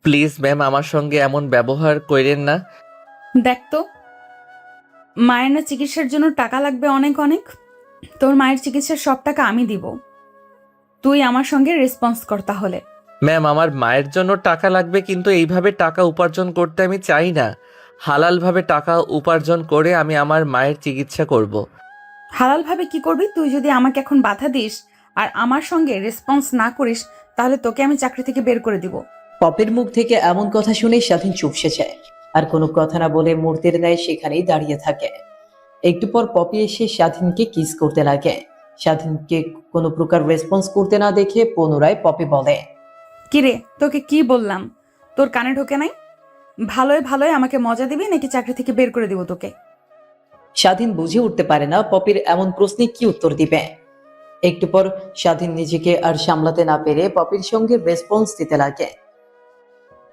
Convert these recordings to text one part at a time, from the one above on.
Please ma'am, আমার সঙ্গে এমন ব্যবহার কইরেন না। দেখ তো, মায়ের না চিকিৎসার জন্য টাকা লাগবে অনেক অনেক। তোর মায়ের চিকিৎসার সব টাকা আমি দিব। তুই আমার সঙ্গে রেসপন্স কর তাহলে। ম্যাম, আমার মায়ের জন্য টাকা লাগবে, কিন্তু এইভাবে টাকা উপার্জন করতে আমি চাই না। হালালভাবে টাকা উপার্জন করে আমি আমার মায়ের চিকিৎসা করব। হালালভাবে কি করবি? তুই যদি আমাকে এখন বাধা দিস আর আমার সঙ্গে রেসপন্স না করিস, তাহলে তোকে আমি চাকরি থেকে বের করে দিব। পপির মুখ থেকে এমন কথা শুনে স্বাধীন চুপসে যায়, আর কোনো কথা না বলে মূর্তির ন্যায় সেখানেই দাঁড়িয়ে থাকে। একটু পর পপি এসে স্বাধীনকে কিস করতে লাগে। স্বাধীনকে কোনো প্রকার রেসপন্স করতে না দেখে পুনরায় পপি বলে, কিরে, তোকে কি বললাম? তোর কানে ঢোকে নাই? ভালোই ভালোই আমাকে মজা দিবি নাকি চাকরি থেকে বের করে দিব তোকে? স্বাধীন বুঝে উঠতে পারে না পপির এমন প্রশ্নে কি উত্তর দিবে। একটু পর স্বাধীন নিজেকে আর সামলাতে না পেরে পপির সঙ্গে রেসপন্স দিতে লাগে।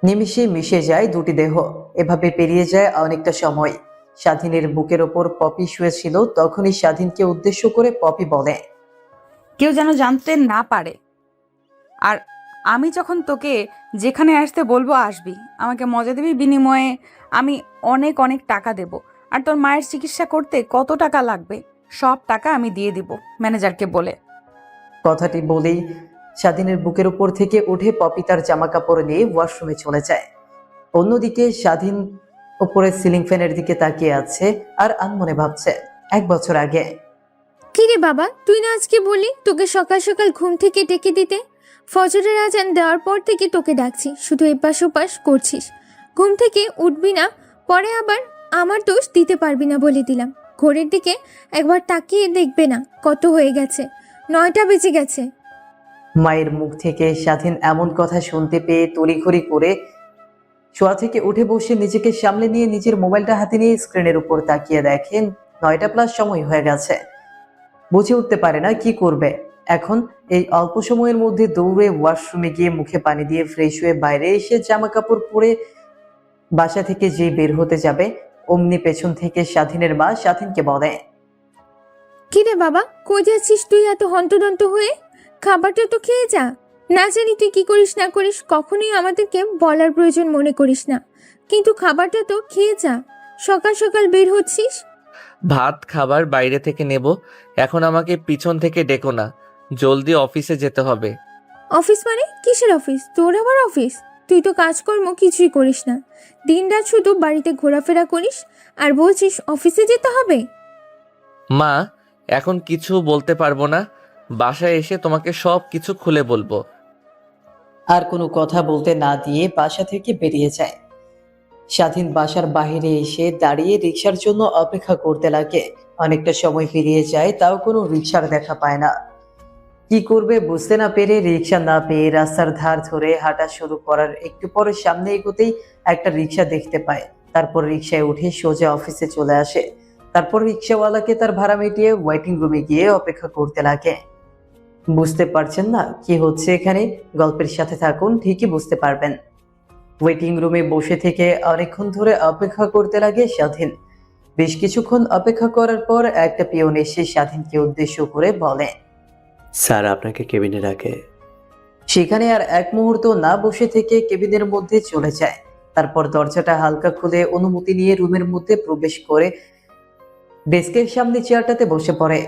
নিমিষে মিশে যায় দুটি দেহ। এভাবে পেরিয়ে যায় অনেকটা সময়। স্বাধীনের বুকের ওপর পপি শুয়েছিল, তখনই স্বাধীনকে উদ্দেশ্য করে পপি বলে, কেউ যেন জানতে না পারে। আর আমি যখন তোকে যেখানে আসতে বলবো আসবি, আমাকে মজা দিবি, বিনিময়ে আমি অনেক অনেক টাকা দেব। আর তোর মায়ের চিকিৎসা করতে কত টাকা লাগবে সব টাকা আমি দিয়ে দিব ম্যানেজারকে বলে। কথাটি বলেই স্বাধীনের বুকের উপর থেকে উঠে পপি তার জামা কাপড় নিয়ে ওয়াশরুমে চলে যায়। অন্যদিকে স্বাধীন উপরে সিলিং ফ্যানের দিকে তাকিয়ে আছে আর আনমনে ভাবছে 1 বছর আগে। কিরে বাবা, তুই না আজকে বললি তোকে সকাল সকাল ঘুম থেকে ডেকে দিতে? ফজরের আজান দেওয়ার পর থেকে তোকে ডাকছি, শুধু এপাশ ওপাশ করছিস। ঘুম থেকে উঠবি না, পরে আবার আমার দোষ দিতে পারবি না বলে দিলাম। ঘড়ির দিকে একবার তাকিয়ে দেখবে না কত হয়ে গেছে, 9টা বেজে গেছে। মায়ের মুখ থেকে স্বাধীন এমন কথা শুনতে পেয়ে তড়িঘড়ি করে শোয়া থেকে উঠে বসে নিজেকে সামলে নিয়ে নিজের মোবাইলটা হাতে নিয়ে স্ক্রিনের উপর তাকিয়ে দেখেন 9টা+ সময় হয়ে গেছে। বুঝে উঠতে পারে না কি করবে এখন। এই অল্প সময়ের মধ্যে দৌড়ে ওয়াশরুমে গিয়ে মুখে পানি দিয়ে ফ্রেশ হয়ে বাইরে এসে জামা কাপড় পরে বাসা থেকে যে বের হতে যাবে, অমনি পেছন থেকে স্বাধীনের মা স্বাধীনকে বলে, কিরে বাবা, কই যাচ্ছিস তুই এত হন্তদন্ত হয়ে? খাবারটা তো খেয়ে যা। না জানি তুই কি করিস না করিস, কখনোই আমাদেরকে বলার প্রয়োজন মনে করিস না, কিন্তু খাবারটা তো খেয়ে যা। সকাল সকাল বের হচ্ছিস। ভাত খাবার বাইরে থেকে নেব। এখন আমাকে পিছন থেকে ডেকো না, জলদি অফিসে যেতে হবে। অফিস মানে কিসের অফিস? তোর আবার অফিস? তুই তো কাজকর্ম কিছুই করিস না, দিনরাত শুধু বাড়িতে ঘোরাফেরা করিস আর বলছিস অফিসে যেতে হবে। মা, এখন কিছু বলতে পারবো না, বাসায় এসে তোমাকে সব কিছু খুলে বলবো। আর কোনো কথা বলতে না দিয়ে বাসা থেকে বেরিয়ে যায়। স্বাধীন বাসার বাইরে এসে দাঁড়িয়ে রিক্সার জন্য অপেক্ষা করতে লাগে। অনেকটা সময় পেরিয়ে যায়, তাও কোনো রিক্সার দেখা পায় না। কি করবে বুঝতে না পেরে রিক্সা না পেয়ে রাস্তার ধার ধরে হাঁটা শুরু করার একটু পরে সামনে এগোতেই একটা রিক্সা দেখতে পায়। তারপর রিক্সায় উঠে সোজা অফিসে চলে আসে। তারপর রিক্সাওয়ালাকে তার ভাড়া মিটিয়ে ওয়েটিং রুমে গিয়ে অপেক্ষা করতে লাগে। বুঝতে পারছেন না কি হচ্ছে এখানে? গল্পের সাথে থাকুন, ঠিকই বুঝতে পারবেন। ওয়েটিং রুমে বসে থেকে অনেকক্ষণ ধরে অপেক্ষা করতে লাগে স্বাধীন। বেশ কিছুক্ষণ অপেক্ষা করার পর একটা পিয়ন এসে স্বাধীনকে উদ্দেশ্য করে বলে, স্যার আপনাকে কেবিনে রাখে। সেখানে আর এক মুহূর্ত না বসে থেকে কেবিনের মধ্যে চলে যায়। তারপর দরজাটা হালকা খুলে অনুমতি নিয়ে রুমের মধ্যে প্রবেশ করে ডেস্কের সামনে চেয়ারটাতে বসে পড়ে।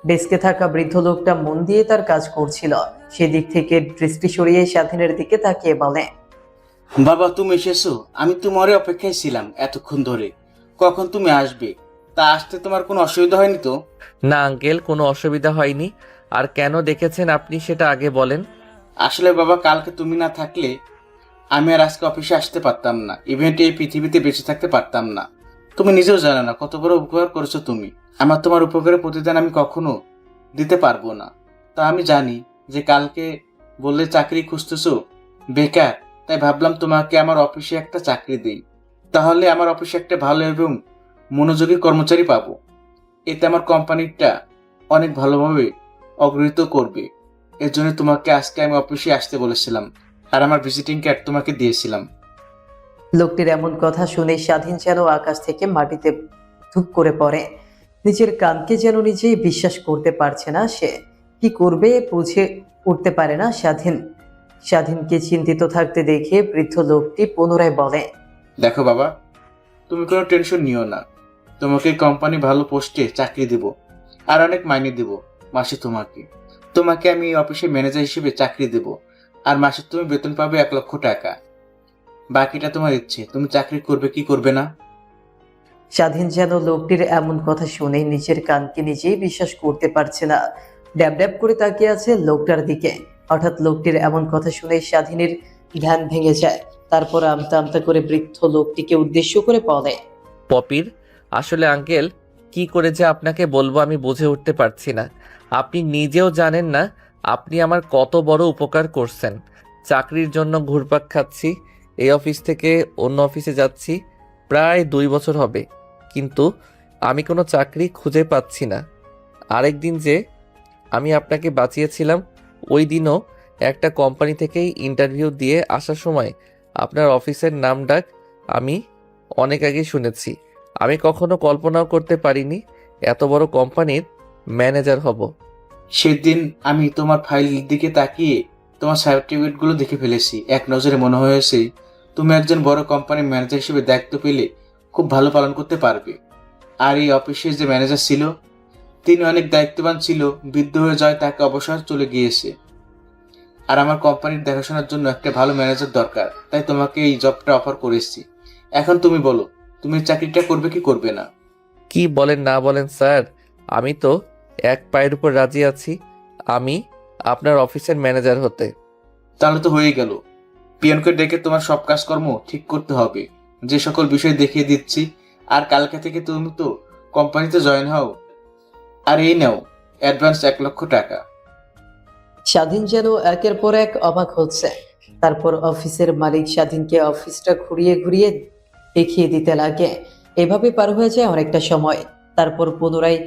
ডেস্কে থাকা বৃদ্ধ লোকটা মন দিয়ে তার কাজ করছিল। সেদিক থেকে দৃষ্টি সরিয়ে স্বাধীনের দিকে তাকিয়ে বলে, বাবা তুমি এসেছো? আমি তোমারই অপেক্ষায় ছিলাম এতক্ষণ ধরে, কখন তুমি আসবে। তা আসতে তোমার কোনো অসুবিধা হয়নি তো? না আঙ্কেল, কোনো অসুবিধা হয়নি। আর কেন দেখেছেন আপনি সেটা আগে বলেন। আসলে বাবা, কালকে তুমি না থাকলে আমি আর আজকে অফিসে আসতে পারতাম না, ইভেন্টে এই পৃথিবীতে বেঁচে থাকতে পারতাম না। তুমি নিজেও জানো না কত বড় উপকার করেছো তুমি আমার। তোমার উপকারের প্রতিদান আমি কখনো দিতে পারবো না। তা আমি জানি যে কালকে বললে চাকরি খুঁজতেছো, বেকার, তাই ভাবলাম তোমাকে আমার অফিসে একটা চাকরি দিই। তাহলে আমার অফিসে একটা ভালো এবং মনোযোগী কর্মচারী পাবো। এতে আমার কোম্পানিটা অনেক ভালোভাবে অগ্রহিত করবে। এর জন্য তোমাকে আজকে আমি অফিসে আসতে বলেছিলাম, আর আমার ভিজিটিং কার্ড তোমাকে দিয়েছিলাম। লোকটির এমন কথা শুনে স্বাধীন যেন আকাশ থেকে মাটিতে ধুপ করে পড়ে। নিজের কানকে যেন নিজেই বিশ্বাস করতে পারছে না সে। কি করবে বুঝে উঠতে পারে না স্বাধীন। স্বাধীনকে চিন্তিত থাকতে দেখে বৃদ্ধ লোকটি পুনরায় বলে, দেখো বাবা, তুমি কোনো টেনশন নিও না। তোমাকে কোম্পানি ভালো পোস্টে চাকরি দেব, আর অনেক মাইনে দেব মাসে। তোমাকে তোমাকে আমি অফিসে ম্যানেজার হিসেবে চাকরি দেব, আর মাসে তুমি বেতন পাবে 1,00,000 টাকা। বাকিটা তোমার ইচ্ছে, তুমি চাকরি করবে কি করবে না। স্বাধীন যেন লোকটির এমন কথা শুনে নিজের কানকে নিজেই বিশ্বাস করতে পারছে না। ড্যাব ড্যাব করে তাকিয়ে আছে লোকটার দিকে। হঠাৎ লোকটির এমন কথা শুনে স্বাধীনের ধ্যান ভেঙে যায়। তারপর আমতা আমতা করে বৃদ্ধ লোকটিকে উদ্দেশ্য করে বলে, পপির, আসলে আঙ্কেল কি করে যে আপনাকে বলবো আমি বুঝে উঠতে পারছি না। আপনি নিজেও জানেন না আপনি আমার কত বড় উপকার করছেন। চাকরির জন্য ঘুরপাক খাচ্ছি, এই অফিস থেকে অন্য অফিসে যাচ্ছি, প্রায় 2 বছর হবে, কিন্তু আমি কোনো চাকরি খুঁজে পাচ্ছি না। আরেকদিন যে আমি আপনাকে বাঁচিয়েছিলাম, ওই দিনও একটা কোম্পানি থেকেই ইন্টারভিউ দিয়ে আসার সময় আপনার অফিসের নাম ডাক আমি অনেক আগে শুনেছি। আমি কখনো কল্পনাও করতে পারিনি এত বড় কোম্পানির ম্যানেজার হব। সেদিন আমি তোমার ফাইলের দিকে তাকিয়ে তোমার সার্টিফিকেটগুলো দেখে ফেলেছি। এক নজরে মনে হয়েছে তুমি একজন বড় কোম্পানির ম্যানেজার হিসেবে দায়িত্ব পেলে খুব ভালো পালন করতে পারবে। আর এই অফিসের যে ম্যানেজার ছিল, তিনি অনেক দায়িত্ববান ছিল, বৃদ্ধ হয়ে যায়, তাকে অবসর চলে গিয়েছে। আর আমার কোম্পানির দেখাশোনার জন্য একটা ভালো ম্যানেজার দরকার, তাই তোমাকে এই জবটা অফার করেছি। এখন তুমি বলো, তুমি চাকরিটা করবে কি করবে না। কি বলেন না বলেন স্যার, আমি তো এক পায়ের উপর রাজি আছি আমি আপনার অফিসের ম্যানেজার হতে। তাহলে তো হয়ে গেল। পিয়নকে ডেকে তোমার সব কাজকর্ম ঠিক করতে হবে, যে সকল বিষয় দেখিয়ে দিচ্ছি। আর কালকে থেকে তুমি তো কোম্পানিতে জয়েন হও। আর এই নাও অ্যাডভান্স 1,00,000 টাকা। স্বাধীন যেন একের পর এক অবাক হচ্ছে। তারপর অফিসের মালিক স্বাধীনকে অফিসটা ঘুরিয়ে ঘুরিয়ে দেখিয়ে দিতে লাগে। এভাবে পার হয়ে যায় অনেকটা সময়। তারপর পুনরায়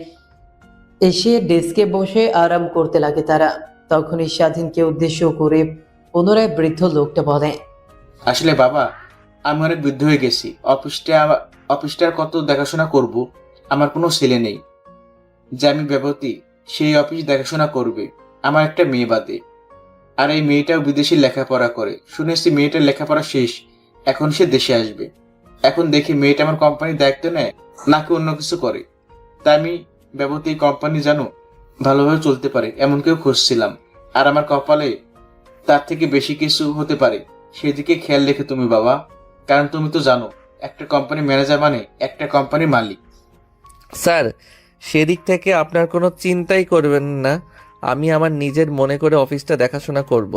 এসে ডেস্কে বসে আরাম করতে লাগে তারা। তখনই স্বাধীনকে উদ্দেশ্য করে পুনরায় বৃদ্ধ লোকটা বলে, আসলে বাবা, আমি অনেক বৃদ্ধ হয়ে গেছি। অফিসটার কত দেখাশোনা করব। আমার কোনো ছেলে নেই যে আমি ব্যবতী সেই অফিস দেখাশোনা করবে, আমার একটা মেয়ে বাদে। আর এই মেয়েটাও বিদেশে লেখাপড়া করে। শুনেছি মেয়েটার লেখাপড়া শেষ, এখন সে দেশে আসবে। এখন দেখি মেয়েটা আমার কোম্পানির দায়িত্ব নেয় নাকি অন্য কিছু করে। তাই আমি ব্যবতী এই কোম্পানি যেন ভালোভাবে চলতে পারে এমন কেউ খুঁজছিলাম। আর আমার কপালে তার থেকে বেশি কিছু হতে পারে, সেদিকে খেয়াল রেখে তুমি বাবা। কারণ তুমি তো জানো, একটা কোম্পানি ম্যানেজার মানে একটা কোম্পানির মালিক। স্যার, সেদিক থেকে আপনার কোনো চিন্তাই করবেন না, আমি আমার নিজের মনে করে অফিসটা দেখাশোনা করব।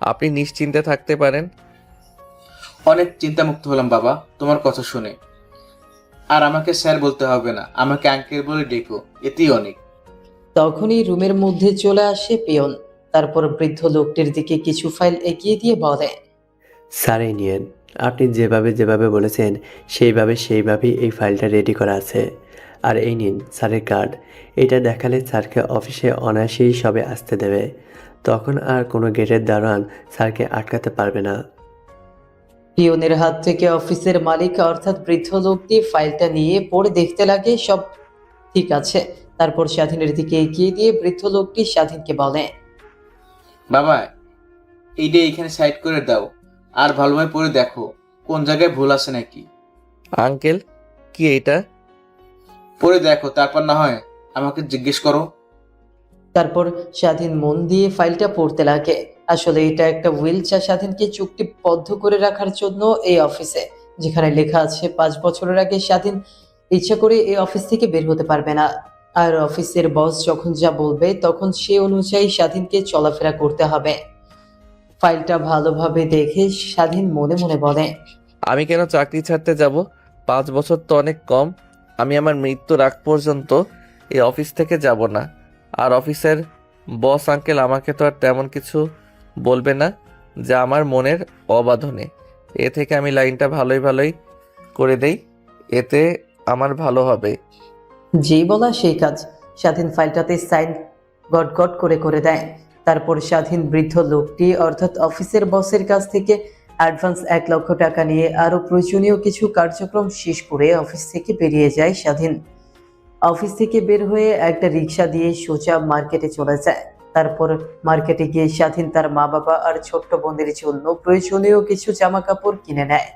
আপনি নিশ্চিন্তে থাকতে পারেন। অনেক চিন্তামুক্ত হলাম বাবা তোমার কথা শুনে। আর আমাকে স্যার বলতে হবে না, আমাকে আঙ্কেল বলে ডেকো, এতেই অনেক। তখনই রুমের মধ্যে চলে আসে পিয়ন। তারপর বৃদ্ধ লোকটির দিকে কিছু ফাইল এগিয়ে দিয়ে বলে, স্যার এই নিয়েন, আপনি যেভাবে যেভাবে বলেছেন সেইভাবেই এই ফাইলটা রেডি করা আছে। আর এই নিন স্যারের কার্ড, এটা দেখালে স্যারকে অফিসে অনায়াসেই সবে আসতে দেবে। তখন আর কোনো গেটের দারোয়ান স্যারকে আটকাতে পারবে না। পিয়নের হাত থেকে অফিসের মালিক অর্থাৎ বৃদ্ধ লোকটি ফাইলটা নিয়ে পড়ে দেখতে লাগে সব ঠিক আছে। তারপর স্বাধীনের দিকে এগিয়ে দিয়ে বৃদ্ধ লোকটি স্বাধীনকে বলে, বাবা, এইটা এইখানে সাইড করে দাও, আর ভালোভাবে পড়ে দেখো কোন জায়গায় ভুল আছে নাকি। আঙ্কেল, কি এটা? পড়ে দেখো, তারপর না হয় আমাকে জিজ্ঞেস করো। তারপর স্বাধীন মন দিয়ে ফাইলটা পড়তে লাগে। আসলে এটা একটা উইল, যা স্বাধীনকে চুক্তিবদ্ধ করে রাখার জন্য এই অফিসে, যেখানে লেখা আছে 5 বছরের আগে স্বাধীন ইচ্ছা করে এই অফিস থেকে বের হতে পারবে না। আর অফিসের বস যখন যা বলবে তখন সে অনুযায়ী স্বাধীনকে চলাফেরা করতে হবে। ফাইলটা ভালোভাবে দেখে স্বাধীন মনে মনে বলে, আমি কেন চাকরি ছাড়তে যাব? 5 বছর তো অনেক কম। আমি আমার মৃত্যুর আগ পর্যন্ত এই অফিস থেকে যাব না। আর অফিসের বস আঙ্কেল আমাকে তো আর তেমন কিছু বলবে না যা আমার মনের অবাধনে। এ থেকে আমি লাইনটা ভালোই করে দেই, এতে আমার ভালো হবে। যেই বলা সেই কাজ। স্বাধীন ফাইলটাতে সাইন গট গট করে করে দেয়। তারপর স্বাধীন বৃদ্ধ লোকটি অর্থাৎ অফিসের বসের কাছ থেকে অ্যাডভান্স 1,00,000 টাকা নিয়ে আরো প্রয়োজনীয় কিছু কার্যক্রম শেষ করে অফিস থেকে বেরিয়ে যায় স্বাধীন। অফিস থেকে বের হয়ে একটা রিক্সা দিয়ে সোজা মার্কেটে চলে যায়। তারপর মার্কেটে গিয়ে স্বাধীন তার মা বাবা আর ছোট্ট বোনদের জন্য প্রয়োজনীয় কিছু জামা কাপড় কিনে নেয়।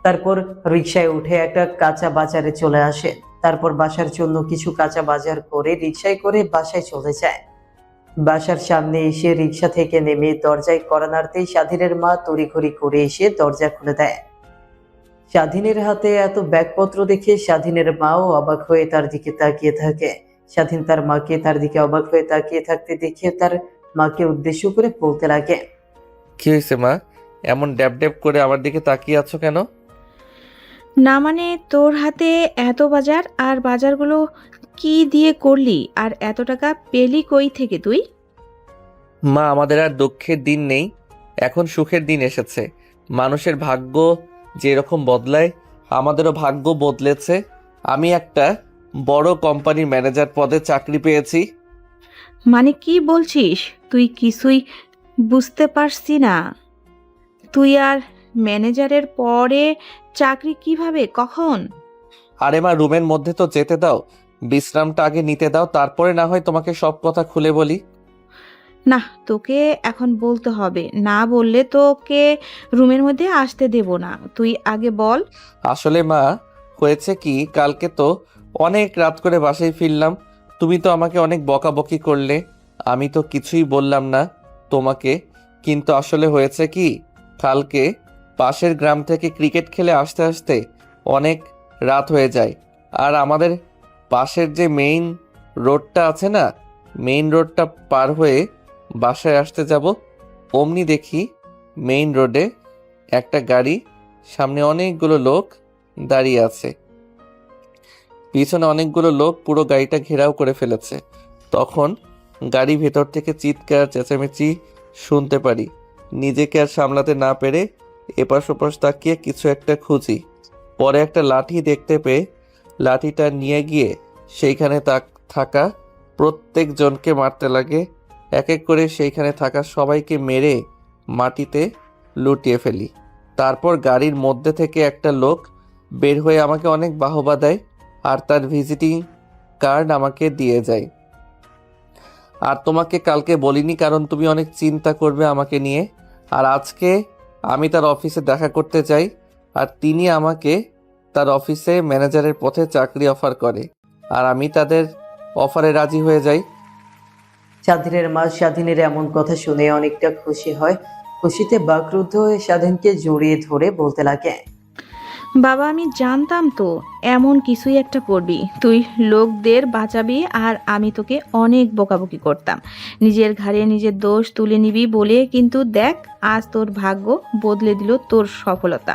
তারপর রিকশায় উঠে একটা কাঁচা বাজারে চলে আসে। তারপর বাসার জন্য কিছু কাঁচা বাজার করে রিকশায় করে বাসায় চলে যায়। বাসার সামনে এসে রিকশা থেকে নেমে দরজায় কড়া নাড়তেই স্বাধীনের মা তড়িঘড়ি করে এসে দরজা খুলে দেয়। স্বাধীনের হাতে এত ব্যাগপত্র দেখে স্বাধীনের মাও অবাক হয়ে তার দিকে তাকিয়ে থাকে। স্বাধীন তার মাকে তার দিকে অবাক হয়ে তাকিয়ে থাকতে দেখে তার মাকে উদ্দেশ্য করে বলতে লাগে, কি হয়েছে মা? এমন ড্যাব ড্যাব করে আমার দিকে তাকিয়ে আছো কেন? না মানে তোর হাতে এত বাজার, আর বাজারগুলো কি দিয়ে করলি, আর এত টাকা পেলি কই থেকে তুই? মা, আমাদের আর দুঃখের দিন নেই, এখন সুখের দিন এসেছে। মানুষের ভাগ্য যেরকম বদলায়, আমাদেরও ভাগ্য বদলেছে। আমি একটা বড় কোম্পানির ম্যানেজার পদে চাকরি পেয়েছি। মানে কি বলছিস? তুই কিছুই বুঝতে পারছি না। তুই আর ম্যানেজারের পরে চাকরি কিভাবে, কখন? আরে মা, রুমের মধ্যে তো যেতে দাও, বিশ্রামটা আগে নিতে দাও, তারপরে না হয় তোমাকে সব কথা খুলে বলি। না, তোকে এখন বলতে হবে, না বললে তোকে রুমের মধ্যে আসতে দেব না। তুই আগে বল। আসলে মা, হয়েছে কি, কালকে তো অনেক রাত করে বাসায় ফিরলাম। তুমি তো আমাকে অনেক বকাবকি করলে, আমি তো কিছুই বললাম না তোমাকে। কিন্তু আসলে হয়েছে কি, কালকে পাশের গ্রাম থেকে ক্রিকেট খেলে আসতে আসতে অনেক রাত হয়ে যায়। আর আমাদের পাশের যে মেইন রোডটা আছে না, মেইন রোডটা পার হয়ে বাসায় আসতে যাব, অমনি দেখি মেইন রোডে একটা গাড়ি, সামনে অনেকগুলো লোক দাঁড়িয়ে আছে, পিছনে অনেকগুলো লোক পুরো গাড়িটা ঘেরাও করে ফেলেছে। তখন গাড়ি ভেতর থেকে চিৎকার চেঁচামেচি শুনতে পারি। নিজেকে আর সামলাতে না পেরে এপাশ ওপাশ তাকিয়ে কিছু একটা খুঁজি। পরে একটা লাঠি দেখতে পেয়ে লাঠিটা নিয়ে গিয়ে সেইখানে থাকা প্রত্যেকজনকে মারতে লাগে। এক এক করে সেইখানে থাকা সবাইকে মেরে মাটিতে লুটিয়ে ফেলি। তারপর গাড়ির মধ্যে থেকে একটা লোক বের হয়ে আমাকে অনেক বাহবা দেয় আর তার ভিজিটিং কার্ড আমাকে দিয়ে যায়। আর তোমাকে কালকে বলিনি, কারণ তুমি অনেক চিন্তা করবে আমাকে নিয়ে। আর আজকে আমি তার অফিসে দেখা করতে যাই, আর তিনি আমাকে তার অফিসে ম্যানেজারের পথে চাকরি অফার করে, আর আমি তাদের অফারে রাজি হয়ে যাই। স্বাধীনের মা স্বাধীনের এমন কথা শুনে অনেকটা খুশি হয়। খুশিতে বাকরুদ্ধ হয়ে স্বাধীনকে জড়িয়ে ধরে বলতে লাগে, বাবা, আমি জানতাম তো এমন কিছুই একটা করবি। তুই লোকদের বাঁচাবি আর আমি তোকে অনেক বকাবকি করতাম, নিজের ঘাড়ে নিজের দোষ তুলে নিবি বলে। কিন্তু দেখ, আজ তোর ভাগ্য বদলে দিল তোর সফলতা।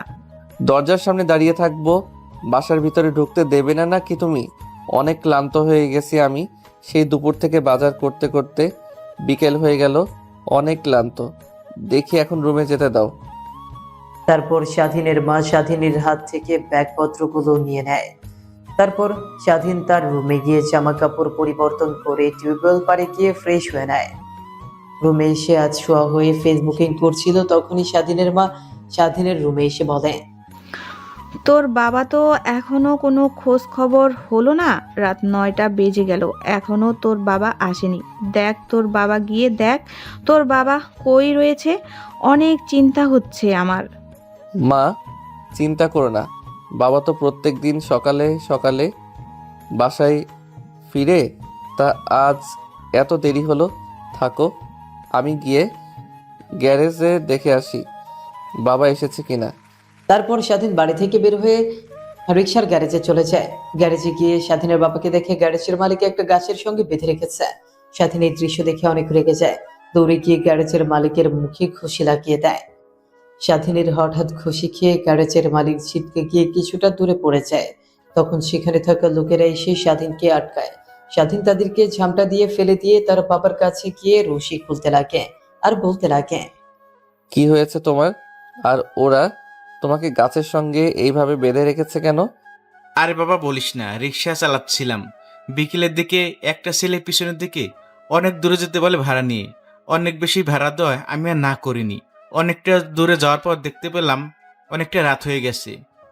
দরজার সামনে দাঁড়িয়ে থাকবো, বাসার ভিতরে ঢুকতে দেবে না নাকি তুমি? অনেক ক্লান্ত হয়ে গেছি আমি, সেই দুপুর থেকে বাজার করতে করতে বিকেল হয়ে গেল, অনেক ক্লান্ত। দেখি এখন রুমে যেতে দাও। তারপর স্বাধীনের মা স্বাধীনের হাত থেকে ব্যাগপত্রগুলো নিয়ে নেয়। তারপর স্বাধীন তার রুমে গিয়ে জামা কাপড় পরিবর্তন করে টিউবওয়েল পাড়ে গিয়ে ফ্রেশ হয়ে নেয়। রুমে এসে আজ শোয়া হয়ে ফেসবুকিং করছিল, তখনই স্বাধীনের মা স্বাধীনের রুমে এসে বলে, তোর বাবা তো এখনো কোনো খোঁজ খবর হলো না। রাত 9টা বেজে গেল, এখনো তোর বাবা আসেনি। দেখ, তোর বাবা গিয়ে দেখ তোর বাবা কই রয়েছে। অনেক চিন্তা হচ্ছে আমার। মা, চিন্তা করো না, বাবা তো প্রত্যেক দিন সকালে সকালে বাসায় ফিরে, তা আজ এত দেরি হলো। থাকো, আমি গিয়ে গ্যারেজে দেখে আসি বাবা এসেছে কিনা। তারপর স্বাধীন বাড়ি থেকে বের হয়ে রিক্সার গ্যারেজে চলে যায়। গ্যারেজে গিয়ে স্বাধীনের বাবাকে দেখে গ্যারেজের মালিক একটা গাছের সঙ্গে বেঁধে রেখেছে। স্বাধীন এই দৃশ্য দেখে অনেক রেগে যায়, দৌড়ে গিয়ে গ্যারেজের মালিকের মুখে খুশি লাগিয়ে দেয়। স্বাধীনের হঠাৎ খুশি খেয়ে গ্যারেজের মালিক ছিটকে গিয়ে কিছুটা দূরে পড়ে যায়। তখন সেখানে থাকা লোকেরা এসে স্বাধীনকে আটকায়। স্বাধীন তাদেরকে ঝামটা দিয়ে ফেলে দিয়ে তার বাবার কাছে গিয়ে রশি খুলতে লাগে আর বলতে লাগে, কি হয়েছে তোমার? আর ওরা তোমাকে গাছের সঙ্গে এইভাবে বেঁধে রেখেছে কেন? আরে বাবা বলিস না, রিক্সা চালাচ্ছিলাম। বিকেলের দিকে একটা ছেলে পিছনের দিকে অনেক দূরে যেতে বলে ভাড়া নিয়ে। অনেক বেশি ভাড়া দেওয়ায় আমি আর না করিনি। অনেকটা দূরে যাওয়ার পর দেখতে পেলাম অনেকটা রাত হয়ে গেছে।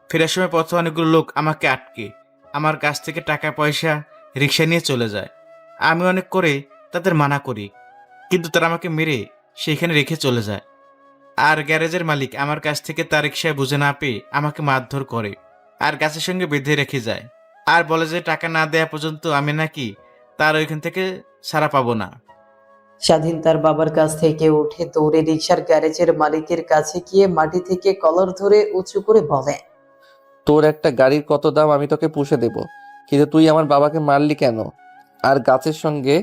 ফেরার সময় পথে অনেকগুলো লোক আমাকে আটকে আমার কাছ থেকে টাকা পয়সা রিক্সা নিয়ে চলে যায়। আমি অনেক করে তাদের মানা করি, কিন্তু তারা আমাকে মেরে সেইখানে রেখে চলে যায়। আর গ্যারেজের মালিক আমার কাছ থেকে তার রিক্সায় বুঝে না পেয়ে আমাকে মারধর করে আর গাছের সঙ্গে বেঁধে রেখে যায়, আর বলে যে টাকা না দেয়া পর্যন্ত আমি নাকি তার ওইখান থেকে ছাড়া পাবো না। স্বাধীন তার বাবার কাছ থেকে উঠে দৌড়ে রিক্সার গ্যারেজের মালিকের কাছে গিয়ে মাটি থেকে কলার ধরে উঁচু করে বলে, তোর একটা গাড়ির কত দাম আমি তোকে পুষে দেব, কিন্তু তুই আমার বাবাকে মারলি কেন? আর গাছের সঙ্গে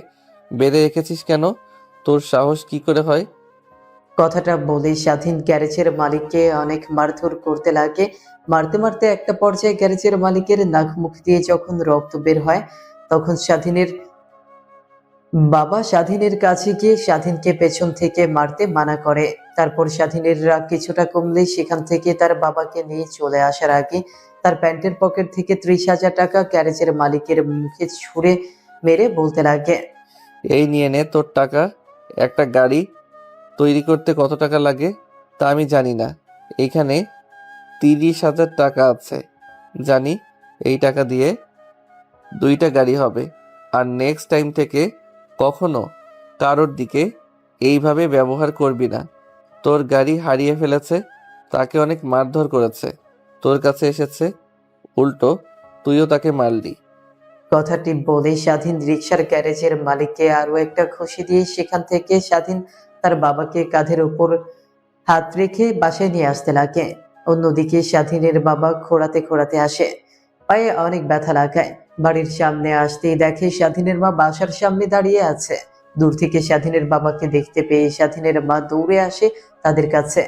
বেঁধে রেখেছিস কেন? তোর সাহস কি করে হয়? কথাটা বলে স্বাধীন গ্যারেজের মালিককে অনেক মারধর করতে লাগে। মারতে মারতে একটা পর্যায়ে গ্যারেজের মালিকের নাক মুখ দিয়ে যখন রক্ত বের হয়, তখন স্বাধীনের বাবা স্বাধীনের কাছে গিয়ে স্বাধীনকে পেছন থেকে মারতে মানা করে। তারপর স্বাধীনের রাগ কিছুটা কমলে সেখান থেকে তার বাবাকে নিয়ে চলে আসার আগে তার প্যান্টের পকেট থেকে 30,000 টাকা গ্যারেজের মালিকের মুখে ছুঁড়ে মেরে বলতে লাগে, এই নিয়ে নে তোর টাকা। একটা গাড়ি তৈরি করতে কত টাকা লাগে তা আমি জানি না। এইখানে 30,000 টাকা আছে, জানি। এই টাকা দিয়ে 2টা গাড়ি হবে। আর নেক্সট টাইম থেকে কখনো কারোর দিকে এইভাবে ব্যবহার করবি না। তোর গাড়ি হারিয়ে ফেলেছে, তাকে অনেক মারধর করেছে, তোর কাছে এসেছে, উল্টো তুইও তাকে মারলি। কথাটি বলে স্বাধীন রিক্সার গ্যারেজের মালিককে আরো একটা খুশি দিয়ে সেখান থেকে স্বাধীন তার বাবাকে কাঁধের উপর হাত রেখে বাসায় নিয়ে আসতে লাগে। অন্যদিকে স্বাধীনের বাবা খোঁড়াতে খোঁড়াতে আসে, পায়ে অনেক ব্যথা লাগায়। বাড়ির সামনে আসতেই দেখে স্বাধীনের মা বাসার সামনে দাঁড়িয়ে আছে। দূর থেকে স্বাধীনের বাবাকে দেখতে পেয়ে স্বাধীনের মা দৌড়ে আসে তাদের কাছে।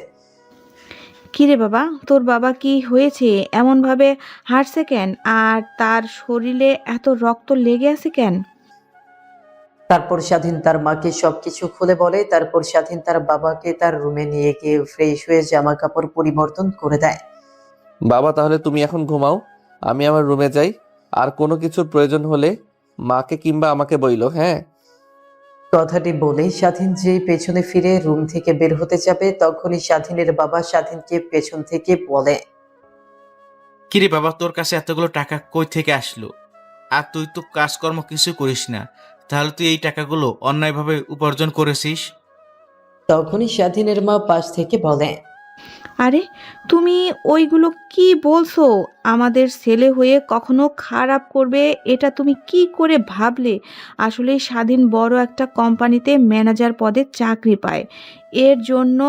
কিরে বাবা, তোর বাবা কি হয়েছে? এমন ভাবে হাঁটছে কেন? আর তার শরীরে এত রক্ত লেগে আছে কেন? তারপর স্বাধীন তার মাকে সবকিছু খুলে বলে। তারপর স্বাধীন তার বাবাকে তার রুমে নিয়ে গিয়ে ফ্রেশ হয়ে জামা কাপড় পরিবর্তন করে দেয়। বাবা তাহলে তুমি এখন ঘুমাও, আমি আমার রুমে যাই। আর কোনো কিছুর প্রয়োজন হলে মাকে কিংবা আমাকে বইলো, হ্যাঁ? কথাটি বলে স্বাধীন যেই পেছনে ফিরে রুম থেকে বের হতে যাবে, তখনই স্বাধীনের বাবা স্বাধীনকে পেছন থেকে বলে, কিরে বাবা, তোর কাছে এতগুলো টাকা কই থেকে আসলো? আর তুই তো কাজকর্ম কিছু করিস না, তাহলে তুই এই টাকাগুলো অন্যায়ভাবে উপার্জন করেছিস। তখনই স্বাধীনের মা পাশ থেকে বলে, আরে তুমি ওইগুলো কি বলছো? আমাদের ছেলে হয়ে কখনো খারাপ করবে এটা তুমি কি করে ভাবলে? আসলে স্বাধীন বড় একটা কোম্পানিতে ম্যানেজার পদে চাকরি পায়, এর জন্য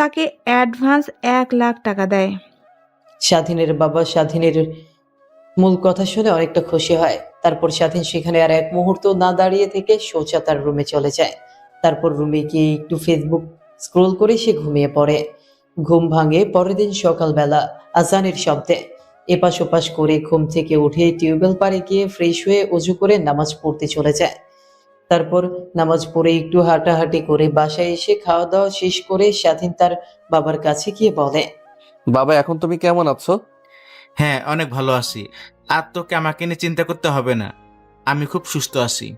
তাকে অ্যাডভান্স 1,00,000 টাকা দেয়। স্বাধীনের বাবা স্বাধীনের মূল কথা শুনে অনেকটা খুশি হয়। তারপর স্বাধীন সেখানে আর এক মুহূর্ত না দাঁড়িয়ে থেকে সোজা তার রুমে চলে যায়। তারপর রুমে গিয়ে একটু ফেসবুক স্ক্রোল করে সে ঘুমিয়ে পড়ে। ঘুম ভাঙে পরের দিন সকালবেলা আজানের শব্দে। এপাশ ওপাশ করে ঘুম থেকে উঠে টিউবওয়েল পাড়ে গিয়ে ফ্রেশ হয়ে অজু করে নামাজ পড়তে চলে যায়। তারপর নামাজ পড়ে একটু হাঁটাহাঁটি করে বাসায় এসে খাওয়া দাওয়া শেষ করে স্বাধীন তার বাবার কাছে গিয়ে বলে, বাবা এখন তুমি কেমন আছো? হ্যাঁ, অনেক ভালো আছি। আর তোকে আমাকে নিয়ে চিন্তা করতে হবে না, আমি খুব সুস্থ আছি।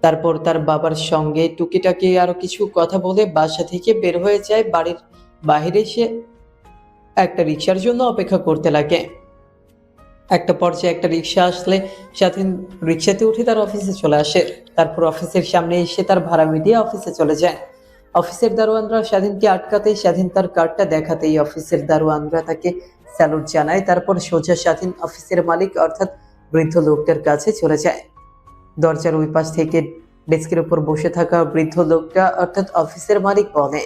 তারপর তার বাবার সঙ্গে টুকিটাকি আরো কিছু কথা বলে বাসা থেকে বের হয়ে যায়। বাড়ির বাইরে সে একটা রিক্সার জন্য অপেক্ষা করতে লাগে। একটা পর্যায়ে একটা রিক্সা আসলে স্বাধীন রিক্সাতে উঠে তার অফিসে চলে আসে। তারপর অফিসের সামনে এসে তার ভাড়া মিটিয়ে অফিসে চলে যায়। অফিসের দারোয়ানরা স্বাধীনকে আটকাতেই স্বাধীন তার কার্ডটা দেখাতেই অফিসের দারোয়ানরা তাকে স্যালুট জানায়। তারপর সোজা স্বাধীন অফিসের মালিক অর্থাৎ বৃদ্ধ লোকটার কাছে চলে যায়। দরজার ওই পাশ থেকে ডেস্কের উপর বসে থাকা বৃদ্ধ লোকটা অর্থাৎ অফিসের মালিক বলে,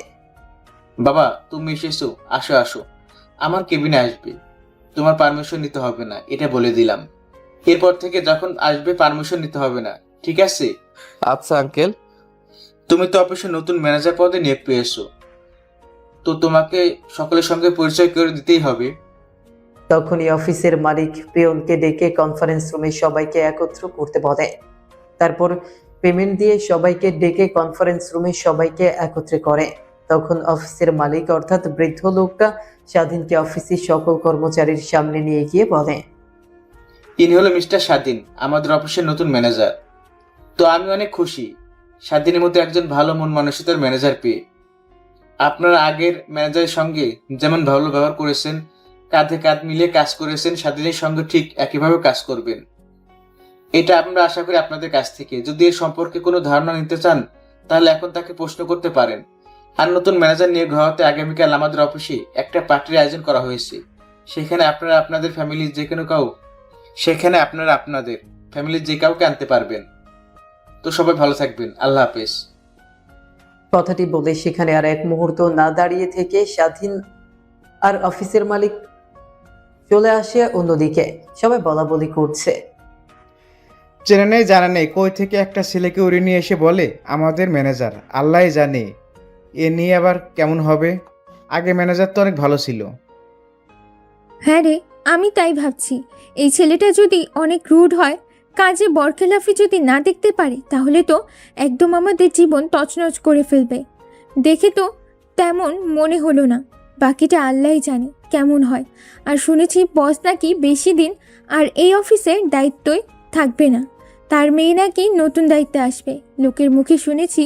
বাবা তুমি এসেছো, আসো আসো, আমার কেবিনে আসবে। তোমার পারমিশন নিতে হবে না, এটা বলে দিলাম। এরপর থেকে যখন আসবে পারমিশন নিতে হবে না, ঠিক আছে? আচ্ছা আঙ্কেল। তুমি তো অফিসে নতুন ম্যানেজার পদে নিয়োগ পেয়েছো, তো তোমাকে সকলের সঙ্গে পরিচয় করে দিতেই হবে। তখনই অফিসের মালিক পিয়নকে ডেকে কনফারেন্স রুমে সবাইকে একত্র করতে বলে। তারপর পেমেন্ট দিয়ে সবাইকে ডেকে কনফারেন্স রুমে সবাইকে একত্রে করে। তখন অফিসের মালিক অর্থাৎ বৃদ্ধ লোকটা স্বাধীনকে অফিসের সকল কর্মচারীর সামনে নিয়ে গিয়ে বলে, ইনি হলো মিস্টার স্বাধীন, আমাদের অফিসের নতুন ম্যানেজার। তো আমি অনেক খুশি স্বাধীনের মতো একজন ভালো মন মানসিকতার ম্যানেজার পেয়ে। আপনারা আগের ম্যানেজারের সঙ্গে যেমন ভালো ব্যবহার করেছেন, কাঁধে কাঁধ মিলিয়ে কাজ করেছেন, স্বাধীনের সঙ্গে ঠিক একইভাবে কাজ করবেন, এটা আমরা আশা করি আপনাদের কাছ থেকে। যদি এর সম্পর্কে কোনো ধারণা নিতে চান তাহলে এখন তাকে প্রশ্ন করতে পারেন। আর নতুন ম্যানেজার নিয়োগ হওয়াতে আগামীকাল আমাদের অফিসে একটা পার্টির আয়োজন করা হয়েছে। সেখানে আপনারা আপনাদের ফ্যামিলির যে কাউকে আনতে পারবেন। তো সবাই ভালো থাকবেন, আল্লাহ হাফেজ। কথাটি বলে সেখানে আর এক মুহূর্ত না দাঁড়িয়ে থেকে স্বাধীন আর অফিসের মালিক চলে আসে অন্যদিকে। সবাই বলা বলি করছে। চেনে নেই জানা নেই কই থেকে একটা ছেলেকে উড়িয়ে নিয়ে এসে বলে আমাদের ম্যানেজার। আল্লাহ জানে এ নিয়ে আবার কেমন হবে। আগে ম্যানেজার তো অনেক ভালো ছিল। হ্যাঁ রে, আমি তাই ভাবছি। এই ছেলেটা যদি অনেক রুড হয়, কাজে বরখেলাফি যদি না দেখতে পারি, তাহলে তো একদম আমাদের জীবন তছনছ করে ফেলবে। দেখে তো তেমন মনে হলো না, বাকিটা আল্লাহই জানে কেমন হয়। আর শুনেছি বস নাকি বেশি দিন আর এই অফিসের দায়িত্বই থাকবে না, তার মেয়ে নাকি নতুন দায়িত্বে আসবে। লোকের মুখে শুনেছি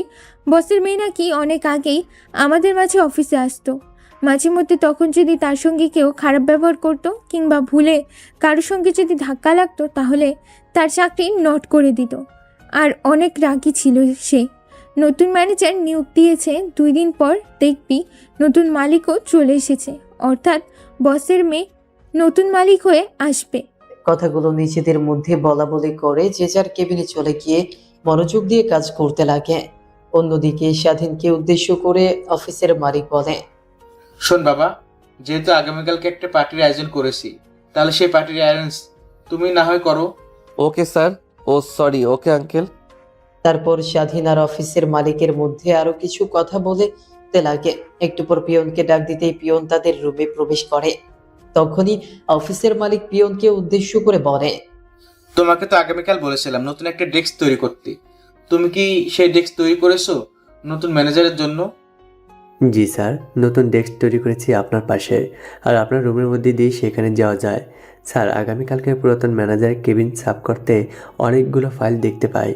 বসের মেয়ে নাকি অনেক আগেই আমাদের মাঝে অফিসে আসতো। মাঝে মধ্যে তখন যদি তার সঙ্গে কেউ খারাপ ব্যবহার করতো কিংবা ভুলে কারোর সঙ্গে যদি ধাক্কা লাগতো, তাহলে তার চাকরি নট করে দিত। আর অনেক রাগী ছিল সে। নতুন ম্যানেজার নিয়োগ দিয়েছে, 2 দিন পর দেখবি নতুন মালিকও চলে এসেছে, অর্থাৎ বসের মেয়ে নতুন মালিক হয়ে আসবে। কথাগুলো নিজেদের মধ্যে বলা বলি করে যে যার কেবিনে চলে গিয়ে মনোযোগ দিয়ে কাজ করতে লাগে। অন্যদিকে স্বাধীনকে উদ্দেশ্য করে অফিসের মালিক বলে, শোন বাবা, যেহেতু আগামীকালকে একটা পার্টির আয়োজন করেছি, তাহলে সেই পার্টির অ্যারেঞ্জ তুমি না হয় করো। Okay sir. ও সরি, ওকে আঙ্কেল। তারপর স্বাধীন আর অফিসের মালিকের মধ্যে আরো কিছু কথা বলতে লাগে। একটু পর পিয়নকে ডাক দিতেই পিয়ন তাদের রুমে প্রবেশ করে। তখনই অফিসের মালিক পিয়নকে উদ্দেশ্য করে বলে, তোমাকে তো আগামীকাল বলেছিলাম নতুন একটা ডেস্ক তৈরি করতে। তুমি কি সেই ডেস্ক তৈরি করেছো নতুন ম্যানেজারের জন্য? জি স্যার, নতুন ডেস্ক তৈরি করেছি আপনার পাশে, আর আপনার রুমের মধ্যে দিয়ে সেখানে যাওয়া যায়। স্যার, আগামীকালকে পুরাতন ম্যানেজারের কেবিন সাফ করতে অনেকগুলো ফাইল দেখতে পাই,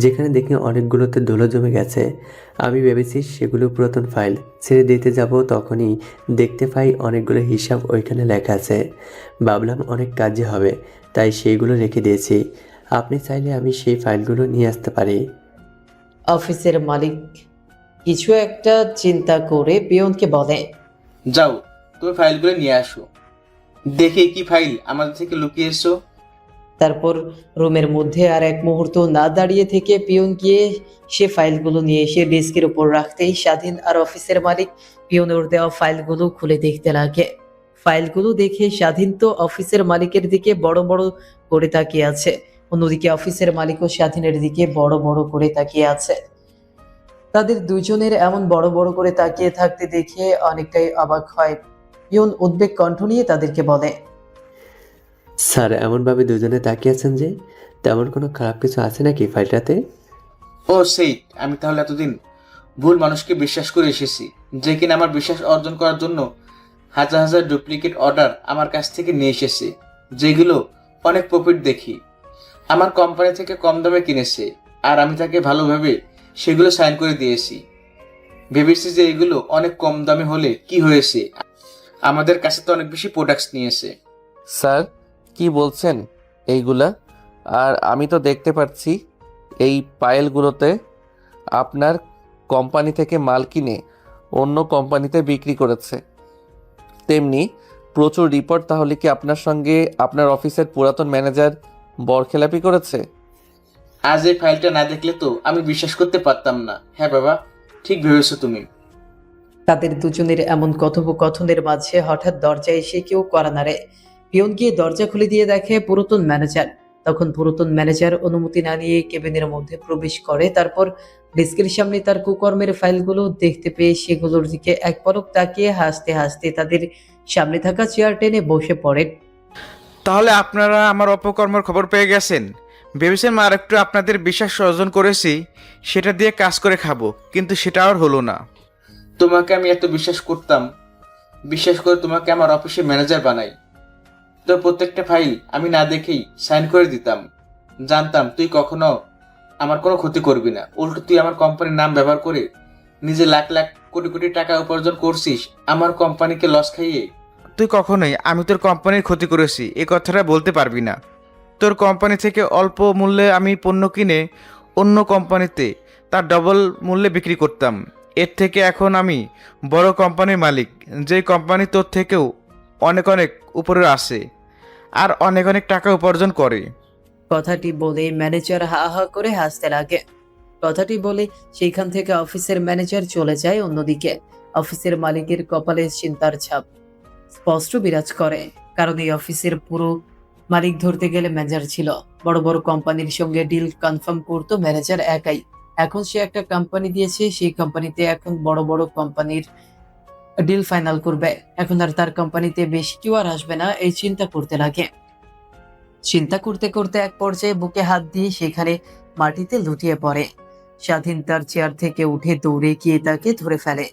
যেখানে দেখি অনেকগুলোতে ধুলো জমে গেছে। আমি ভেবেছি সেগুলো পুরাতন ফাইল। ছেড়ে দিতে যাব, তখনই দেখতে পাই অনেকগুলো হিসাব ওইখানে লেখা আছে। ভাবলাম অনেক কাজে হবে, তাই সেইগুলো রেখে দিয়েছি। আপনি চাইলে আমি সেই ফাইলগুলো নিয়ে আসতে পারি। অফিসের মালিক কিছু একটা চিন্তা করে পিয়নকে বলে, যাও, তুমি ফাইলগুলো নিয়ে আসো। দেখে কি ফাইল আমাদের থেকে লুকিয়েছো। তারপর রুমের মধ্যে আর এক মুহূর্ত না দাঁড়িয়ে থেকে পিয়ন গিয়ে সে ফাইলগুলো নিয়ে এসে ডেস্কের উপর রাখতেই স্বাধীন আর অফিসের মালিক পিয়নের দেওয়া ফাইলগুলো খুলে দেখতে লাগে। ফাইলগুলো দেখে স্বাধীন তো অফিসের মালিকের দিকে বড় বড় করে তাকিয়ে আছে, অন্যদিকে অফিসের মালিকও স্বাধীনের দিকে বড় বড় করে তাকিয়ে আছে। তাদের দুজনের এমন বড় বড় করে তাকিয়ে থাকতে দেখে অনেকটাই অবাক হয়। পিয়ন উদ্বেগ কণ্ঠ নিয়ে তাদেরকে বলে, স্যার, এমনভাবে দুজনে তাকিয়ে আছেন যে, তেমন কোনো খারাপ কিছু আছে নাকি ফাইলটাতে? ও সেই, আমি তাহলে এতদিন ভুল মানুষকে বিশ্বাস করে এসেছি, যে কিনা আমার বিশ্বাস অর্জন করার জন্য হাজার হাজার ডুপ্লিকেট অর্ডার আমার কাছ থেকে নিয়ে এসেছে, যেগুলো অনেক প্রফিট দেখি আমার কোম্পানি থেকে কম দামে কিনেছে। আর আমি তাকে ভালোভাবে সেগুলো সাইন করে দিয়েছি। ভেবেছি যে এগুলো অনেক কম দামে হলে কি হয়েছে, আমাদের কাছে তো অনেক বেশি প্রোডাক্টস নিয়েছে। স্যার, কি বলছেন এইগুলা? আর আমি তো দেখতে পাচ্ছি এই পায়েলগুলোতে আপনার কোম্পানি থেকে মাল কিনে অন্য কোম্পানিতে বিক্রি করেছে। তেমনি প্রচুর রিপোর্ট। তাহলে কি আপনার সঙ্গে আপনার অফিসের পুরাতন ম্যানেজার বরখেলাপি করেছে? আজ এই ফাইলটা না দেখলে তো আমি বিশ্বাস করতে পারতাম না। হ্যাঁ বাবা, ঠিক ভেবেছো তুমি। তাদের দুজনের এমন কথোপকথনের মাঝে হঠাৎ দরজায় এসে কেউ কড়া নাড়ে। পিয়ন গিয়ে দরজা খুলে দিয়ে দেখে পুরাতন ম্যানেজার। তখন পুরাতন ম্যানেজার অনুমতি না নিয়ে কেবিনের মধ্যে প্রবেশ করে। তারপর ডেস্কের সামনে তার কুকর্মের ফাইলগুলো দেখতে পেয়ে সেগুলোর দিকে এক পলক তাকিয়ে হাসতে হাসতে তাদের সামনে থাকা চেয়ার টেনে বসে পড়ে। তাহলে আপনারা আমার অপকর্মের খবর পেয়ে গেছেন। ভেবেছেন আর একটু আপনাদের বিশ্বাস অর্জন করেছি, সেটা দিয়ে কাজ করে খাবো, কিন্তু সেটা আর হলো না। তোমাকে আমি এত বিশ্বাস করতাম, বিশ্বাস করে তোমাকে আমার অফিসে ম্যানেজার বানাই। তোর প্রত্যেকটা ফাইল আমি না দেখেই সাইন করে দিতাম। জানতাম তুই কখনো আমার কোনো ক্ষতি করবি না। উল্টো তুই আমার কোম্পানির নাম ব্যবহার করে নিজে লাখ লাখ কোটি কোটি টাকা উপার্জন করছিস আমার কোম্পানিকে লস খাইয়ে। তুই কখনোই আমি তোর কোম্পানির ক্ষতি করেছি এ কথাটা বলতে পারবি না। তোর কোম্পানি থেকে অল্প মূল্যে আমি পণ্য কিনে অন্য কোম্পানিতে তার ডবল মূল্যে বিক্রি করতাম। এর থেকে এখন আমি বড় কোম্পানির মালিক, যেই কোম্পানি তোর থেকেও অনেক অনেক উপরে আসে আর অনেক অনেক টাকা উপার্জন করে। কথাটি বলে ম্যানেজার হা হা করে হাসতে লাগে। কথাটি বলে সেইখান থেকে অফিসের ম্যানেজার চলে যায় অন্যদিকে। অফিসের মালিকের কপালে চিন্তার ছাপ স্পষ্ট বিরাজ করে, কারণ এই অফিসের পুরো মালিক ধরতে গেলে ম্যানেজার ছিল। বড় বড় কোম্পানির সঙ্গে ডিল কনফার্ম করতো ম্যানেজার একাই। এখন সে একটা কোম্পানি দিয়েছে, সেই কোম্পানিতে এখন বড় বড় কোম্পানির ডিল ফাইনাল করবে। এখন আর তার কোম্পানিতে বেশি কেউ আর আসবে না, এই চিন্তা করতে লাগে। চিন্তা করতে করতে এক পর্যায়ে বুকে হাত দিয়ে সেখানে মাটিতে লুটিয়ে পড়ে। স্বাধীন তার চেয়ার থেকে উঠে দৌড়ে গিয়ে তাকে ধরে ফেলে।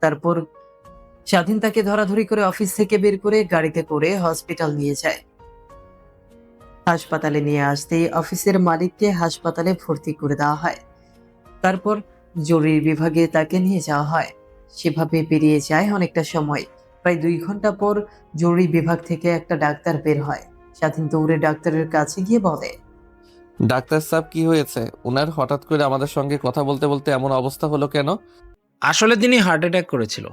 তারপর স্বাধীন তাকে ধরাধরি করে অফিস থেকে বের করে গাড়িতে করে হসপিটাল নিয়ে যায়। হাসপাতালে নিয়ে আসতেই অফিসের মালিককে হাসপাতালে ভর্তি করে দেওয়া হয়। তারপর জরুরি বিভাগে তাকে নিয়ে যাওয়া হয়। সেভাবে পেরিয়ে যায় অনেকটা সময়। প্রায় 2 ঘন্টা পর জরুরি বিভাগ থেকে একটা ডাক্তার বের হয়। স্বাধীন দৌড়ে ডাক্তারের কাছে গিয়ে বলে, ডাক্তার সাহেব, কি হয়েছে? উনার হঠাৎ করে আমাদের সঙ্গে কথা বলতে বলতে এমন অবস্থা হলো কেন? আসলে তিনি হার্ট অ্যাটাক করেছিল।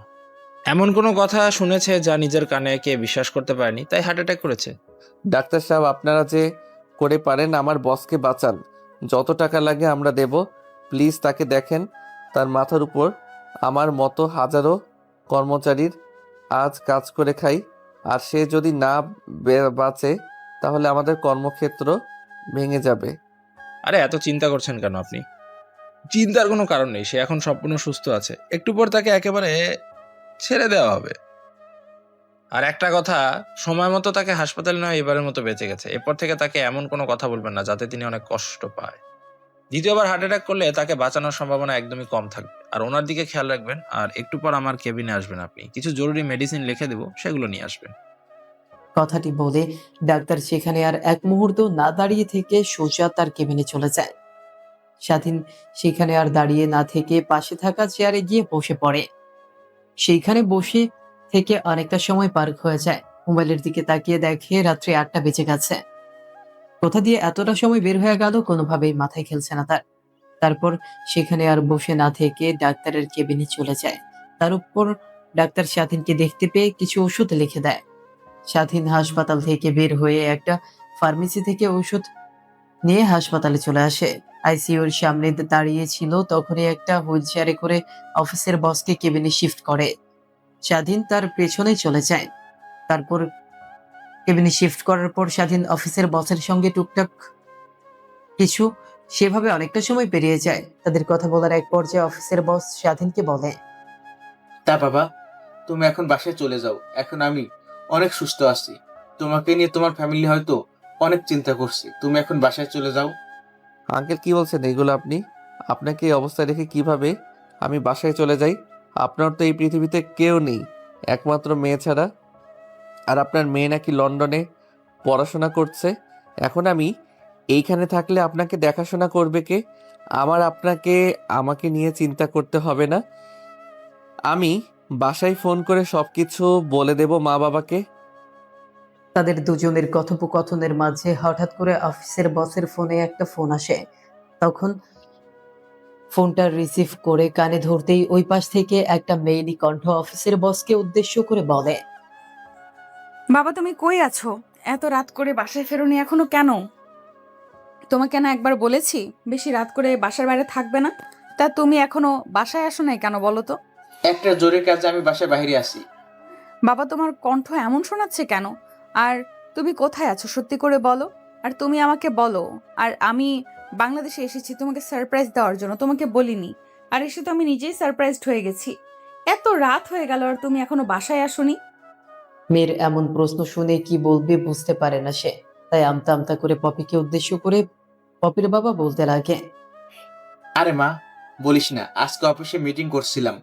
এমন কোনো কথা শুনেছে যা নিজের কানে কে বিশ্বাস করতে পারেনি, তাই হার্ট অ্যাটাক করেছে। ডাক্তার সাহেব, আপনারা যে করে পারেন আমার বসকে বাঁচান। যত টাকা লাগে আমরা দেব। প্লিজ তাকে দেখেন। তার মাথার উপর আমার মতো হাজারো কর্মচারীর আজ কাজ করে খাই, আর সে যদি না বাঁচে তাহলে আমাদের কর্মক্ষেত্র ভেঙে যাবে। আরে এত চিন্তা করছেন কেন আপনি? চিন্তার কোনো কারণ নেই, সে এখন সম্পূর্ণ সুস্থ আছে। একটু পর তাকে একেবারে ছেড়ে দেওয়া হবে। আর একটা কথা, সময় মতো তাকে হাসপাতালে নেওয়া এবারের মতো বেঁচে গেছে। এরপর থেকে তাকে এমন কোনো কথা বলবেন না যাতে তিনি অনেক কষ্ট পায়। দ্বিতীয়বার হার্ট অ্যাটাক করলে তাকে বাঁচানোর সম্ভাবনা একদমই কম থাকবে। আর ওনার দিকে খেয়াল রাখবেন। আর একটু পর আমার কেবিনে আসবেন আপনি, কিছু জরুরি মেডিসিন লিখে দেবো, সেগুলো নিয়ে আসবেন। কথাটি বলে ডাক্তার সেখানে আর এক মুহূর্ত না দাঁড়িয়ে থেকে সোজা তার কেবিনে চলে যায়। স্বাধীন সেখানে আর দাঁড়িয়ে না থেকে পাশে থাকা চেয়ারে গিয়ে বসে পড়ে। সেইখানে বসে থেকে অনেকটা সময় পার হয়ে যায়। মোবাইলের দিকে তাকিয়ে দেখে রাত্রি 8টা বেজে গেছে। কোথা দিয়ে এতটা সময় বের হয়ে গেল কোনোভাবেই মাথায় খেলছে না তার। তারপর সেখানে আর বসে না থেকে ডাক্তারের কেবিনে চলে যায়। তার উপর ডাক্তার স্বাধীনকে দেখতে পেয়ে কিছু ওষুধ লিখে দেয়। স্বাধীন হাসপাতাল থেকে বের হয়ে একটা ফার্মেসি থেকে ওষুধ নিয়ে হাসপাতালে চলে আসে। আইসিইউর সামনে দাঁড়িয়ে ছিল, তখনই একটা হুইল চেয়ারে করে অফিসের বসকে কেবিনে শিফট করে। স্বাধীন তার পেছনে চলে যায়। তারপর কেবিনে শিফট করার পর স্বাধীন অফিসের বসের সঙ্গে টুকটাক কিছু সেভাবে অনেকটা সময় পেরিয়ে যায়। তাদের কথা বলার এক পর্যায়ে অফিসের বস স্বাধীনকে বলে, তা বাবা, তুমি এখন বাসায় চলে যাও। এখন আমি অনেক সুস্থ আছি। তোমাকে নিয়ে তোমার ফ্যামিলি হয়তো অনেক চিন্তা করছে। তুমি এখন বাসায় চলে যাও। আঙ্কেল, কি বলছেন এগুলো আপনি? আপনাকে এই অবস্থায় রেখে কিভাবে আমি বাসায় চলে যাই? আপনার তো এই পৃথিবীতে কেউ নেই, একমাত্র মেয়ে ছাড়া। আর আপনার মেয়ে নাকি লন্ডনে পড়াশোনা করছে। এখন আমি এইখানে থাকলে আপনাকে দেখাশোনা করবে কে? আমাকে নিয়ে চিন্তা করতে হবে না। আমি বাসায় ফোন করে সবকিছু বলে দেব মা বাবাকে। তাদের দুজনের কথোপকথনের মাঝে হঠাৎ করে অফিসের বসের ফোনে একটা ফোন আসে। তখন ফোনটা রিসিভ করে কানে ধরতেই ওই পাশ থেকে একটা মেয়েলি কণ্ঠ অফিসের বসকে উদ্দেশ্য করে বলে, বাবা তুমি কই আছো? এত রাত করে বাসায় ফেরোনি এখনো কেন? তোমাকে না একবার বলেছি বেশি রাত করে বাসার বাইরে থাকবে না? তা তুমি এখনো বাসায় আসো নাই কেন বলো তো? একটা জরুরি কাজে আমি বাসায় বাইরে আসি। বাবা তোমার কণ্ঠ এমন শোনাচ্ছে কেন? আর তুমি কোথায় আছো সত্যি করে বলো। আর তুমি আমাকে বলো। আর আমি বাংলাদেশে এসেছি তোমাকে সারপ্রাইজ দেওয়ার জন্য, তোমাকে বলিনি। আর এসে তো আমি নিজেই সারপ্রাইজড হয়ে গেছি। এত রাত হয়ে গেল আর তুমি এখনো বাসায় আসোনি। মেয়ের এমন প্রশ্ন শুনে কি বলবে বুঝতে পারে না সে। তাই আমতা আমতা করে পপিকে উদ্দেশ্য করে পপির বাবা বলতে লাগে, আরে মা, বলিস না, আজকে অফিসে মিটিং করছিলাম।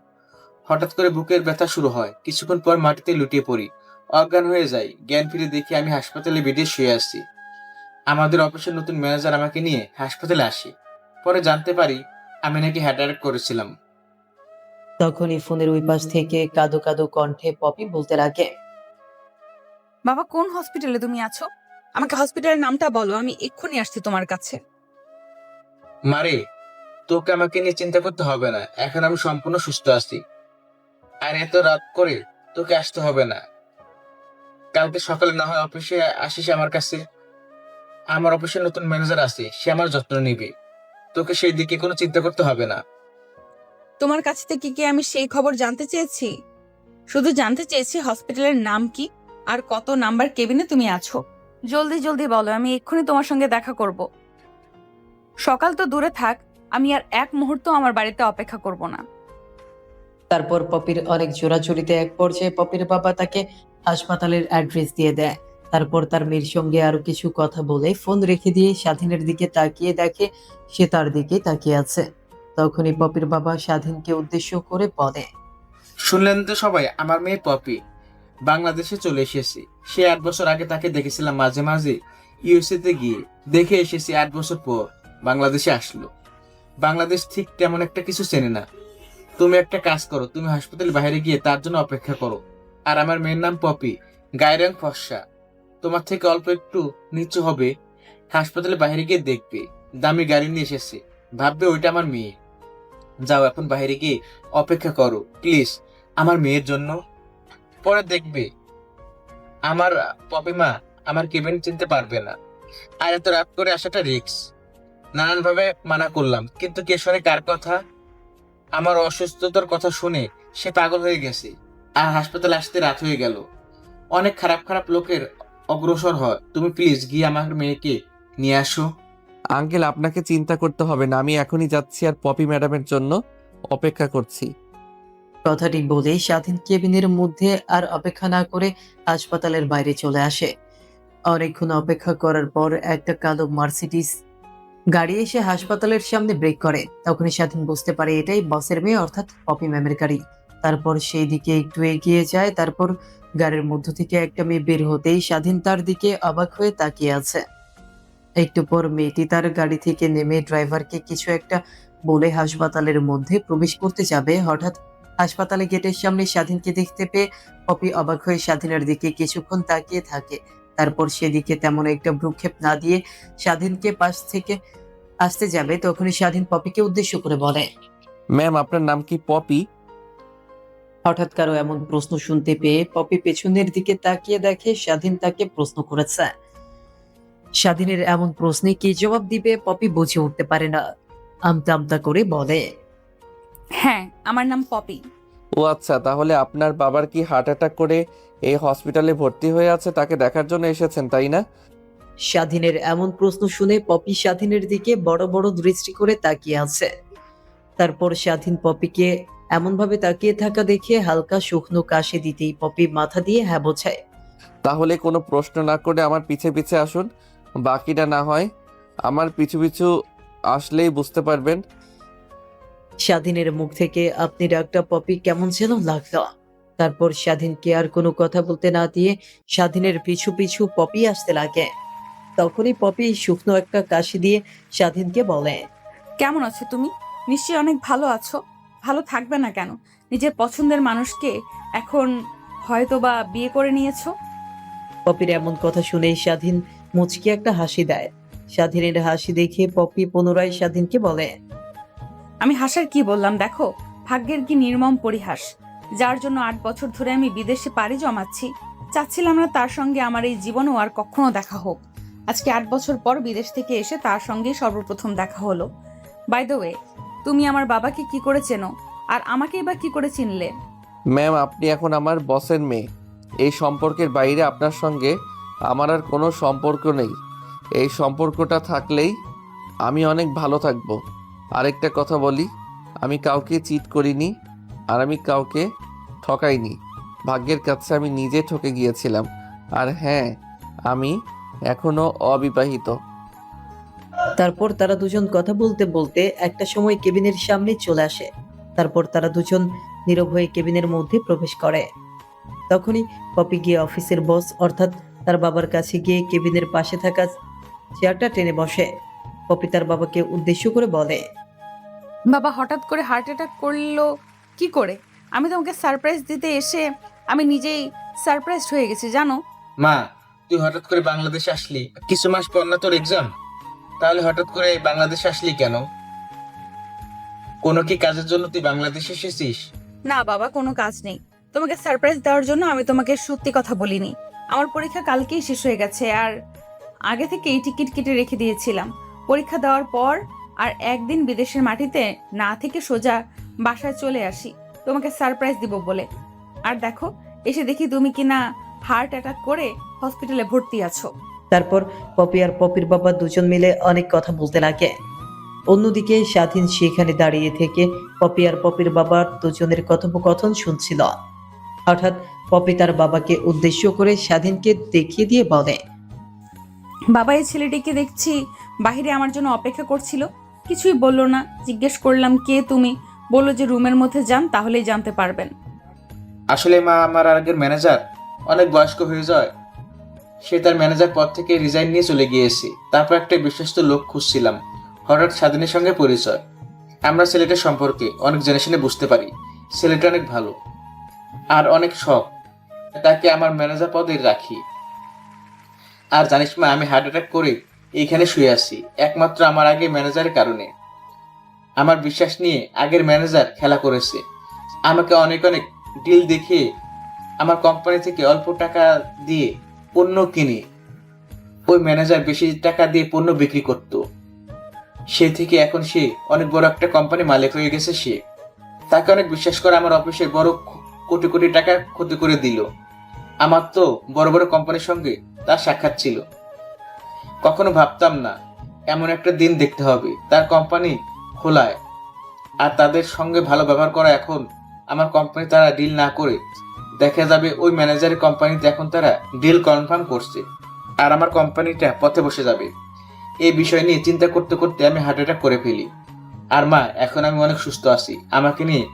হঠাৎ করে বুকের ব্যথা শুরু হয়। কিছুক্ষণ পর মাটিতে লুটিয়ে পড়ি, অজ্ঞান হয়ে যাই। জ্ঞান ফিরে দেখি আমি হাসপাতালে বেডে শুয়ে আছি। আমাদের অফিসের নতুন ম্যানেজার আমাকে নিয়ে হাসপাতালে আসে। পরে জানতে পারি আমি নাকি হার্ট অ্যাটাক করেছিলাম। তখনই ফোনের ওই পাশ থেকে কাঁদো কাঁদো কণ্ঠে পপি বলতে লাগে, বাবা কোন হসপিটালে তুমি আছো? আমাকে হসপিটালের নামটা বলো, আমি এক্ষুনি আসছি তোমার কাছে। মারে, তোকে আমাকে নিয়ে চিন্তা করতে হবে না, এখন আমি সম্পূর্ণ সুস্থ আছি। আর এত রাত করে তোকে আসতে হবে না। কালকে সকালে না হয় অফিসে আসিস আমার কাছে। আমার অফিসে নতুন ম্যানেজার আছে, সে আমার যত্ন নিবে। তোকে সেই দিকে কোনো চিন্তা করতে হবে না। তোমার কাছ থেকে কি আমি সেই খবর জানতে চেয়েছি? শুধু জানতে চেয়েছি হসপিটালের নাম কি আর কত নাম্বার কেবিনে তুমি আছো। জলদি জলদি বলো, আমি এক্ষুনি তোমার সঙ্গে দেখা করব। সকাল তো দূরে থাক, আমি আর এক মুহূর্ত আমার বাড়িতে অপেক্ষা করব না। তারপর পপির অনেক জোরাজুরিতে এক পর্যায়ে পপির বাবা তাকে হাসপাতালের অ্যাড্রেস দিয়ে দেয়। তারপর তার মেয়ের সঙ্গে আরো কিছু কথা বলে ফোন রেখে দিয়ে স্বাধীনের দিকে তাকিয়ে দেখে সে তার দিকে তাকিয়ে আছে। তখনই পপির বাবা স্বাধীনকে উদ্দেশ্য করে বলে, শুনলেন তো সবাই, আমার মেয়ে পপি বাংলাদেশে চলে এসেছে। সে 8 বছর আগে তাকে দেখেছিলাম মাঝে মাঝে ইউএসএ তে গিয়ে, দেখে এসেছি 8 বছর পর বাংলাদেশে আসলো। বাংলাদেশ ঠিক তেমন একটা কিছু চেনে না। তুমি একটা কাজ করো, তুমি হাসপাতালের বাইরে গিয়ে তার জন্য অপেক্ষা করো। আর আমার মেয়ের নাম পপি, গায়ের রং ফর্সা, তোমার থেকে অল্প একটু নিচু হবে। হাসপাতালের বাইরে গিয়ে দেখবে দামি গাড়ি নিয়ে এসেছে, ভাববে ওইটা আমার মেয়ে। যাও এখন বাইরে গিয়ে অপেক্ষা করো প্লিজ, আমার মেয়ের জন্য। পরে দেখবে আমার পপি মা আমার কেবিন চিনতে পারবে না। আর এত রাত করে আসাটা রিস্ক। নানান ভাবে মানা করলাম, কিন্তু কে শোনে কার কথা? আমার অসুস্থতার কথা শুনে সে পাগল হয়ে গেছে। আর হাসপাতালে আসতে রাত হয়ে গেল। অনেক খারাপ খারাপ লোকের অগ্রসর হয়। তুমি প্লিজ গিয়ে আমার মেয়েকে নিয়ে আসো। আঙ্কেল, আপনাকে চিন্তা করতে হবে না, আমি এখনই যাচ্ছি আর পপি ম্যাডামের জন্য অপেক্ষা করছি। কথাটি বলে স্বাধীন কেবিনের মধ্যে আর অপেক্ষা না করে হাসপাতালের বাইরে চলে আসে। অনেকক্ষণ অপেক্ষা করার পর একটা কালো মার্সিডিজ গাড়ি এসে হাসপাতালের সামনে ব্রেক করে। তখনই স্বাধীন বুঝতে পারে এটাই বসের মেয়ে অর্থাৎ পপি ম্যামের গাড়ি। তারপর সেই দিকে একটু এগিয়ে যায়। তারপর গাড়ির মধ্য থেকে একটা মেয়ে বের হতেই স্বাধীন তার দিকে অবাক হয়ে তাকিয়ে আছে। একটু পর মেয়েটি তার গাড়ি থেকে নেমে ড্রাইভারকে কিছু একটা বলে হাসপাতালের মধ্যে প্রবেশ করতে যাবে। হঠাৎ হাসপাতালে গেটের সামনে স্বাধীনকে দেখতে পেয়ে পপি অবাক হয়ে স্বাধীনের দিকে কিছুক্ষণ তাকিয়ে থাকে। তারপর সেদিকে তেমন একটা ভ্রুক্ষেপ না দিয়ে স্বাধীনকে পাশ থেকে আসতে যাবে। তখনই স্বাধীন পপিকে উদ্দেশ্য করে বলে, ম্যাম, আপনার নাম কি পপি? হঠাৎ কারো এমন প্রশ্ন শুনতে পেয়ে পপি পেছনের দিকে তাকিয়ে দেখে স্বাধীন তাকে প্রশ্ন করেছে। স্বাধীনের এমন প্রশ্নে কি জবাব দিবে পপি বুঝে উঠতে পারে না। আমতা আমতা করে বলে, হ্যাঁ, আমার নাম পপি। ও আচ্ছা, তাহলে আপনার বাবার কি হার্ট অ্যাটাক করে এই হসপিটালে ভর্তি হয়ে আছে, তাকে দেখার জন্য এসেছেন তাই না? স্বাধীনের এমন প্রশ্ন শুনে পপি স্বাধীনের দিকে বড় বড় দৃষ্টি করে তাকিয়ে আছে। তারপর স্বাধীন পপিকে এমন ভাবে তাকিয়ে থাকা দেখে হালকা শুকনো কাশি দিতেই পপি মাথা দিয়ে হ্যাঁ বোঝায়। তাহলে কোনো প্রশ্ন না করে আমার পিছে পিছে আসুন, বাকিটা না হয় আমার পিছু পিছু আসলেই বুঝতে পারবেন। স্বাধীনের মুখ থেকে আপনি ডাকটা পপি কেমন যেন লাগলো। তারপর স্বাধীনকে আর কোনো কথা বলতে না দিয়ে স্বাধীনের পিছু পিছু পপি আসতে লাগে। তখনই পপি শুকনো একটা কাশি দিয়ে স্বাধীনকে বলে, কেমন আছো তুমি? নিশ্চয়ই অনেক ভালো আছো। ভালো থাকবে না কেন? নিজের পছন্দের মানুষকে এখন হয়তো বা বিয়ে করে নিয়েছো। পপির এমন কথা শুনে স্বাধীন মুচকি একটা হাসি দেয়। স্বাধীনের হাসি দেখে পপি পুনরায় স্বাধীনকে বলে, আমি হাসার কি বললাম দেখো, ভাগ্যের কি নির্মম পরিহাস। যার জন্য 8 বছর ধরে আমি বিদেশে পাড়ি জমাচ্ছি, চাচ্ছিলাম না তার সঙ্গে আমার এই জীবনেও আর কখনো দেখা হোক। আজকে 8 বছর পর বিদেশ থেকে এসে তার সঙ্গে সর্বপ্রথম দেখা হলো। বাই দ্য ওয়ে, তুমি আমার বাবাকে কি করে চেনো আর আমাকেই বা কি করে চিনলে? ম্যাম, আপনি এখন আমার বসের মেয়ে। এই সম্পর্কের বাইরে আপনার সঙ্গে আমার আর কোনো সম্পর্ক নেই। এই সম্পর্কটা থাকলেই আমি অনেক ভালো থাকবো। আরেকটা কথা বলি, আমি কাউকে চিট করিনি আর আমি কাউকে ঠকাইনি। ভাগ্যের কাছে আমি নিজে ঠকে গিয়েছিলাম। আর হ্যাঁ, আমি এখনো অবিবাহিত। তারপর তারা দুজন কথা বলতে বলতে একটা সময় কেবিনের সামনে চলে আসে। তারপর তারা দুজন নীরব হয়ে কেবিনের মধ্যে প্রবেশ করে। তখনই পপি গিয়ে অফিসের বস অর্থাৎ তার বাবার কাছে গিয়ে কেবিনের পাশে থাকা চেয়ারটা টেনে বসে। পপি তার বাবাকে উদ্দেশ্য করে বলে, বাবা হঠাৎ করে হার্ট অ্যাটাক করলো কি করে? আমি তোমাকে সারপ্রাইজ দিতে এসে আমি নিজেই সারপ্রাইজড হয়ে গেছি জানো। মা, তুই হঠাৎ করে বাংলাদেশে আসলি, কিছু মাস পর না তোর এক্সাম? তাহলে হঠাৎ করে বাংলাদেশে আসলি কেন? কোনো কি কাজের জন্য তুই বাংলাদেশে এসেছিস? না বাবা, কোনো কাজ নেই। তোমাকে সারপ্রাইজ দেওয়ার জন্য আমি তোমাকে সত্যি কথা বলিনি। আমার পরীক্ষা কালকেই শেষ হয়ে গেছে, আর আগে থেকেই টিকিট কেটে রেখে দিয়েছিলাম। পরীক্ষা দেওয়ার পর আর একদিন বিদেশের মাটিতে না থেকে সোজা বাসায় চলে আসি তোমাকে সারপ্রাইজ দিব বলে। আর দেখো, এসে দেখি তুমি কিনা হার্ট অ্যাটাক করে হসপিটালে ভর্তি আছো। তারপর পপি আর পপির বাবা দুজন মিলে অনেক কথা বলতে লাগে। অন্যদিকে স্বাধীন সেখানে দাঁড়িয়ে থেকে পপি আর পপির বাবার দুজনের কথোপকথন শুনছিল। হঠাৎ পপি তার বাবাকে উদ্দেশ্য করে স্বাধীনকে দেখিয়ে দিয়ে বলে, বাবা, এই ছেলেটিকে দেখছি বাহিরে আমার জন্য অপেক্ষা করছিল, কিছুই বললো না। জিজ্ঞেস করলাম কে তুমি, বললো যে রুমের মধ্যে যান, তাহলেই জানতে পারবেন। আসলে মা, আমার আগের ম্যানেজার অনেক বয়স্ক হয়ে যায়। সে তার ম্যানেজার পদ থেকে রিজাইন নিয়ে চলে গিয়েছে। তারপর একটা বিশ্বস্ত লোক খুঁজছিলাম, হঠাৎ স্বাধীনের সঙ্গে পরিচয়। আমরা ছেলেটার সম্পর্কে অনেক জেনে শুনে বুঝতে পারি ছেলেটা অনেক ভালো আর অনেক শখ। তাকে আমার ম্যানেজার পদে রাখি। আর জানিস মা, আমি হার্ট অ্যাটাক করে এইখানে শুয়ে আছি একমাত্র আমার আগের ম্যানেজারের কারণে। আমার বিশ্বাস নিয়ে আগের ম্যানেজার খেলা করেছে, আমাকে অনেক অনেক ডিল দেখিয়ে আমার কোম্পানি থেকে অল্প টাকা দিয়ে পণ্য কিনে ওই ম্যানেজার বেশি টাকা দিয়ে পণ্য বিক্রি করত। সে থেকে এখন সে অনেক বড় একটা কোম্পানি মালিক হয়ে গেছে। সে তাকে অনেক বিশ্বাস করে আমার অফিসে বড় কোটি কোটি টাকা ক্ষতি করে দিল। আমার তো বড় বড় কোম্পানির সঙ্গে তার সাক্ষাৎ ছিল। কখনো ভাবতাম না এমন একটা দিন দেখতে হবে তার কোম্পানি খোলায় আর তাদের সঙ্গে ভালো ব্যবহার করা। এখন আমার কোম্পানি তারা ডিল না করে দেখা যাবে ওই ম্যানেজারের কোম্পানিতে এখন তারা ডিল কনফার্ম করছে আর আমার কোম্পানিটা পথে বসে যাবে। এই বিষয় নিয়ে চিন্তা করতে করতে আমি হার্ট অ্যাটাক করে ফেলি। আর মা, এখন আমি অনেক সুস্থ আছি, আমাকে নিয়ে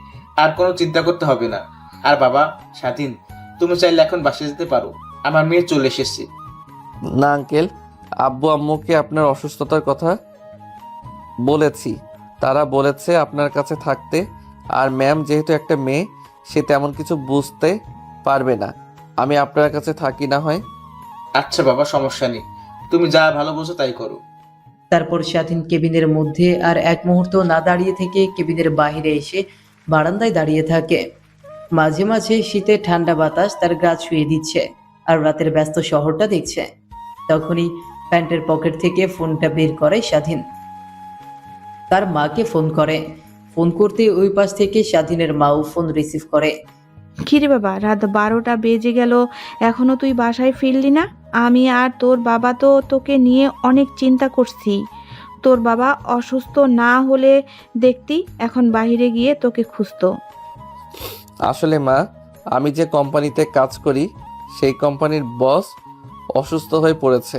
আর কোনো চিন্তা করতে হবে না। আর বাবা স্বাধীন, তুমি চাইলে এখন বাসায় যেতে পারো, আমার মেয়ে চলে এসেছে। না আঙ্কেল, আব্বু আম্মুকে আপনার অসুস্থতার কথা বলেছি, তারা বলেছে আপনার কাছে থাকতে। আর ম্যাম যেহেতু একটা মেয়ে, সে তেমন কিছু বুঝতে পারবে না। আমি আপনার কাছে থাকি না হয়। আচ্ছা বাবা, সমস্যা নেই, তুমি যা ভালো বোঝো তাই করো। তারপর স্বাধীন কেবিনের মধ্যে আর এক মুহূর্ত না দাঁড়িয়ে থেকে কেবিনের বাইরে এসে বারান্দায় দাঁড়িয়ে থাকে। মাঝে মাঝে শীতে ঠান্ডা বাতাস তার গা ছুঁয়ে দিচ্ছে আর রাতের ব্যস্ত শহরটা দেখছে। তখনই প্যান্টের পকেট থেকে ফোনটা বের করে স্বাধীন। তার মাকে ফোন করে। ফোন করতে ওই পাশ থেকে স্বাধীনের মাও ফোন রিসিভ করে। কিরে বাবা, রাত 12টা বেজে গেল, এখনো তুই বাসায় ফিরলি না? আমি আর তোর বাবা তো তোকে নিয়ে অনেক চিন্তা করছি। তোর বাবা অসুস্থ না হলে দেখতি এখন বাইরে গিয়ে তোকে খুঁজতো। আসলে মা, আমি যে কোম্পানিতে কাজ করি সেই কোম্পানির বস অসুস্থ হয়ে পড়েছে,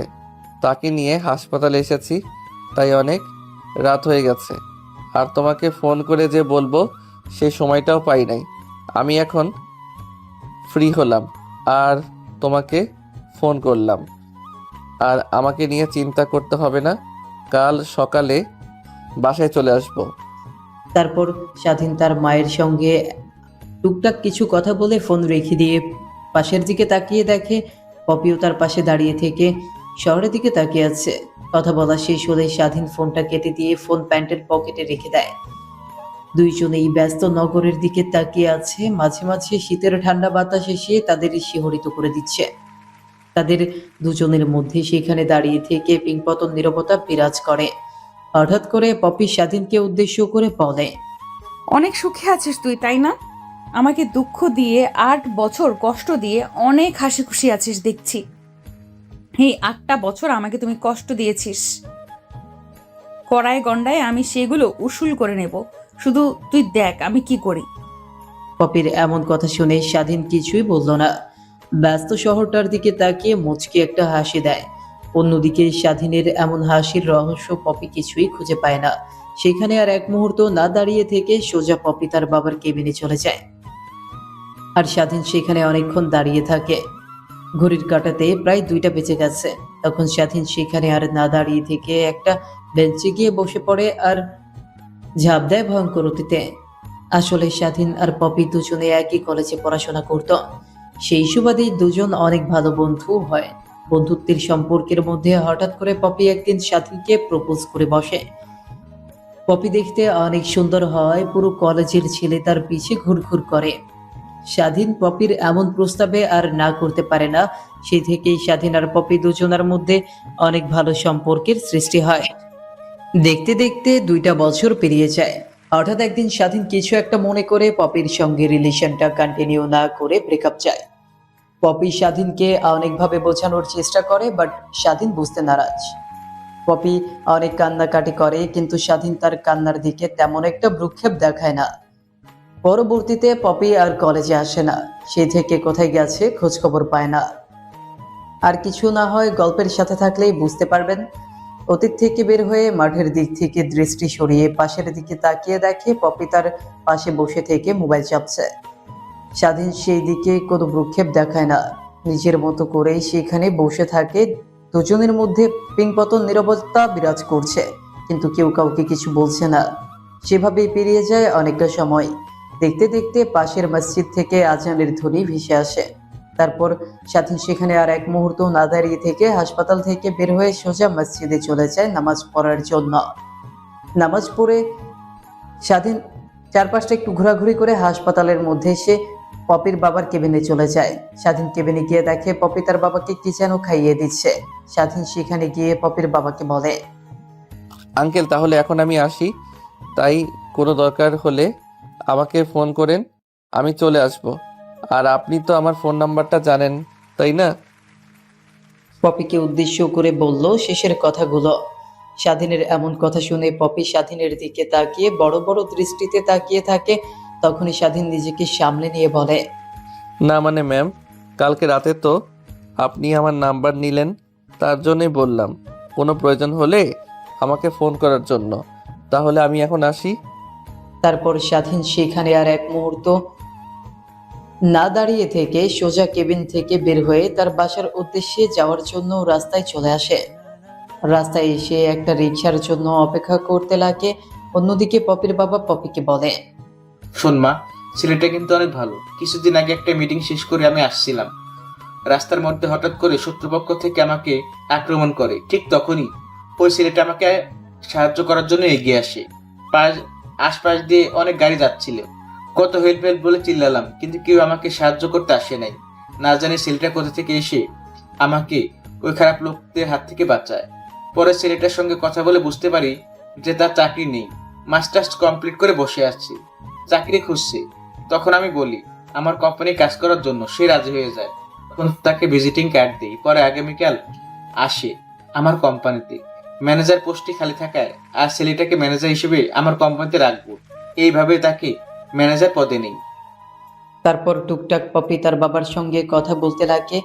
তাকে নিয়ে হাসপাতালে এসেছি, তাই অনেক রাত হয়ে গেছে। আর তোমাকে ফোন করে যে বলবো সেই সময়টাও পাই নাই। আমি এখন ফ্রি হলাম আর তোমাকে ফোন করলাম। আর আমাকে নিয়ে চিন্তা করতে হবে না, কাল সকালে বাসায় চলে আসবো। তারপর স্বাধীন তার মায়ের সঙ্গে টুকটাক কিছু কথা বলে ফোন রেখে দিয়ে পাশের দিকে তাকিয়ে দেখে পপিও তার পাশে দাঁড়িয়ে থেকে শহরের দিকে তাকিয়ে আছে। কথা বলা শেষ হলে স্বাধীন ফোনটা কেটে দিয়ে ফোন প্যান্টের পকেটে রেখে দেয়। দুইজনেই ব্যস্ত নগরের দিকে তাকিয়ে আছে। মাঝে মাঝে শীতের ঠান্ডা বাতাস এসে তাদের শিহরিত করে দিচ্ছে। তাদের দুজনের মধ্যে সেখানে দাঁড়িয়ে থেকে পিংপতন নীরবতা বিরাজ করে। হঠাৎ করে পপি স্বাধীনকে উদ্দেশ্য করে বলে, অনেক সুখে আছিস তুই, তাই না? আমাকে দুঃখ দিয়ে 8 বছর কষ্ট দিয়ে অনেক হাসি খুশি আছিস দেখছি। এই 8টা বছর আমাকে তুমি কষ্ট দিয়েছিস, কড়ায় গন্ডায় আমি সেগুলো উসুল করে নেব। শুধু তুই দেখ আমি কি করি। পপির এমন কথা শুনে স্বাধীন কিছুই বলল না। ব্যস্ত শহরটার দিকে তাকিয়ে মুচকি একটা হাসি দেয়। অন্যদিকে স্বাধীনের এমন হাসির রহস্য পপি কিছুই খুঁজে পায় না। সেখানে আর এক মুহূর্ত না দাঁড়িয়ে থেকে সোজা পপি তার বাবার কেবিনে চলে যায়। আর স্বাধীন সেখানে অনেকক্ষণ দাঁড়িয়ে থাকে। ঘড়ির কাঁটাতে প্রায় 2টা বেজে গেছে। তখন স্বাধীন সেখানে আর না দাঁড়িয়ে থেকে একটা বেঞ্চে গিয়ে বসে পড়ে আর ঝাঁপ দেয় ভয়ঙ্কর অতীতে। আসলে স্বাধীন আর পপি দুজনে একই কলেজে পড়াশোনা করত। সেই সুবাদে দুজন অনেক ভালো বন্ধু হয়। বন্ধুত্বের সম্পর্কের মধ্যে হঠাৎ করে পপি একদিন স্বাধীনকে প্রপোজ করে বসে। পপি দেখতে অনেক সুন্দর হয়, পুরো কলেজের ছেলে তার পিছে ঘুরঘুর করে। স্বাধীন পপির এমন প্রস্তাবে আর না করতে পারে না। সেই থেকেই স্বাধীন আর পপি দুজনের মধ্যে অনেক ভালো সম্পর্কের সৃষ্টি হয়। দেখতে দেখতে 2টা বছর পেরিয়ে যায়। হঠাৎ একদিন স্বাধীন কিছু একটা মনে করে পপির সঙ্গে রিলেশনটা কন্টিনিউ না করে ব্রেকআপ চায়। পপি স্বাধীনকে অনেকভাবে বোঝানোর চেষ্টা করে, বাট স্বাধীন বুঝতে নারাজ। পপি অনেক কান্নাকাটি করে, কিন্তু স্বাধীন তার কান্নার দিকে তেমন একটা ভ্রুক্ষেপ দেখায় না। পরবর্তীতে পপি আর কলেজে আসে না। সেই থেকে কোথায় গেছে খোঁজ খবর পায় না। আর কিছু না হয় গল্পের সাথে থাকলেই বুঝতে পারবেন। অতীত থেকে বের হয়ে মাঠের দিক থেকে দৃষ্টি সরিয়ে পাশের দিকে তাকিয়ে দেখে পপি তার পাশে বসে থেকে মোবাইল চাপছে। স্বাধীন সেই দিকে কোনো ভ্রুক্ষেপ দেখায় না, নিজের মতো করেই সেখানে বসে থাকে। দুজনের মধ্যে পিংপতন নীরবতা বিরাজ করছে, কিন্তু কেউ কাউকে কিছু বলছে না। সেভাবেই পেরিয়ে যায় অনেকটা সময়। দেখতে দেখতে পাশের মসজিদ থেকে আজানের ধ্বনি ভেসে আসে। তারপর স্বাধীন সেখানে আর এক মুহূর্ত না দাঁড়িয়ে থেকে হাসপাতাল থেকে বের হয়ে সোজা মসজিদে চলে যায় নামাজ পড়ার জন্য। নামাজ পড়ে স্বাধীন চারপাশটা একটু ঘোরাঘুরি করে হাসপাতালের মধ্যে এসে পপির বাবার কেবিনে চলে যায়। স্বাধীন কেবিনে গিয়ে দেখে পপি তার বাবাকে কি যেন খাইয়ে দিচ্ছে। স্বাধীন সেখানে গিয়ে পপির বাবাকে বলে, আঙ্কেল তাহলে এখন আমি আসি, তাই কোনো দরকার হলে আমাকে ফোন করেন, আমি চলে আসব। আর আপনি তো আমার ফোন নাম্বারটা জানেন, তাই না? পপিকে উদ্দেশ্য করে বলল শেষের কথাগুলো। স্বাধীনের এমন কথা শুনে পপি স্বাধীনের দিকে তাকিয়ে বড় বড় দৃষ্টিতে তাকিয়ে থাকে। তখনই স্বাধীন নিজেকে সামলে নিয়ে বলে, না মানে ম্যাম, কালকে রাতে তো আপনি আমার নাম্বার নিলেন, তার জন্যই বললাম কোনো প্রয়োজন হলে আমাকে ফোন করার জন্য। তাহলে আমি এখন আসি। তারপর স্বাধীন সেখানে আর এক মুহূর্ত না দাঁড়িয়ে থেকে সোজা কেবিন থেকে বের হয়ে তার বাসার উদ্দেশ্যে যাওয়ার জন্য রাস্তায় চলে আসে। রাস্তায় এসে একটা রিকশার জন্য অপেক্ষা করতে লাগে। অন্যদিকে পপির বাবা পপিকে বলে, শোন মা, ছেলেটা কিন্তু অনেক ভালো। কিছুদিন আগে একটা মিটিং শেষ করে আমি আসছিলাম, রাস্তার মধ্যে হঠাৎ করে শত্রুপক্ষ থেকে আমাকে আক্রমণ করে। ঠিক তখনই ওই ছেলেটা আমাকে সাহায্য করার জন্য এগিয়ে আসে। আশপাশ দিয়ে অনেক গাড়ি যাচ্ছিল, কত হেল্প হেল্প বলে চিল্লালাম, কিন্তু কেউ আমাকে সাহায্য করতে আসে নাই। না জানি ছেলেটা কোথা থেকে এসে আমাকে ওই খারাপ লোকদের হাত থেকে বাঁচায়। পরে ছেলেটার সঙ্গে কথা বলে বুঝতে পারি যে তার চাকরি নেই, মাস্টার্স কমপ্লিট করে বসে আছে, চাকরি খুঁজছে। তখন আমি বলি আমার কোম্পানি কাজ করার জন্য, সে রাজি হয়ে যায়। তখন তাকে ভিজিটিং কার্ড দিই। পরে আগামীকাল আসে আমার কোম্পানিতে। ম্যানেজার পোস্টটি খালি থাকায় আর ছেলেটাকে ম্যানেজার হিসেবে আমার কোম্পানিতে রাখবো, এইভাবে তাকে ম্যানেজার পদে নেই। তারপর টুকটাক পপি তার বাবার সঙ্গে কথা বলতে লাগে।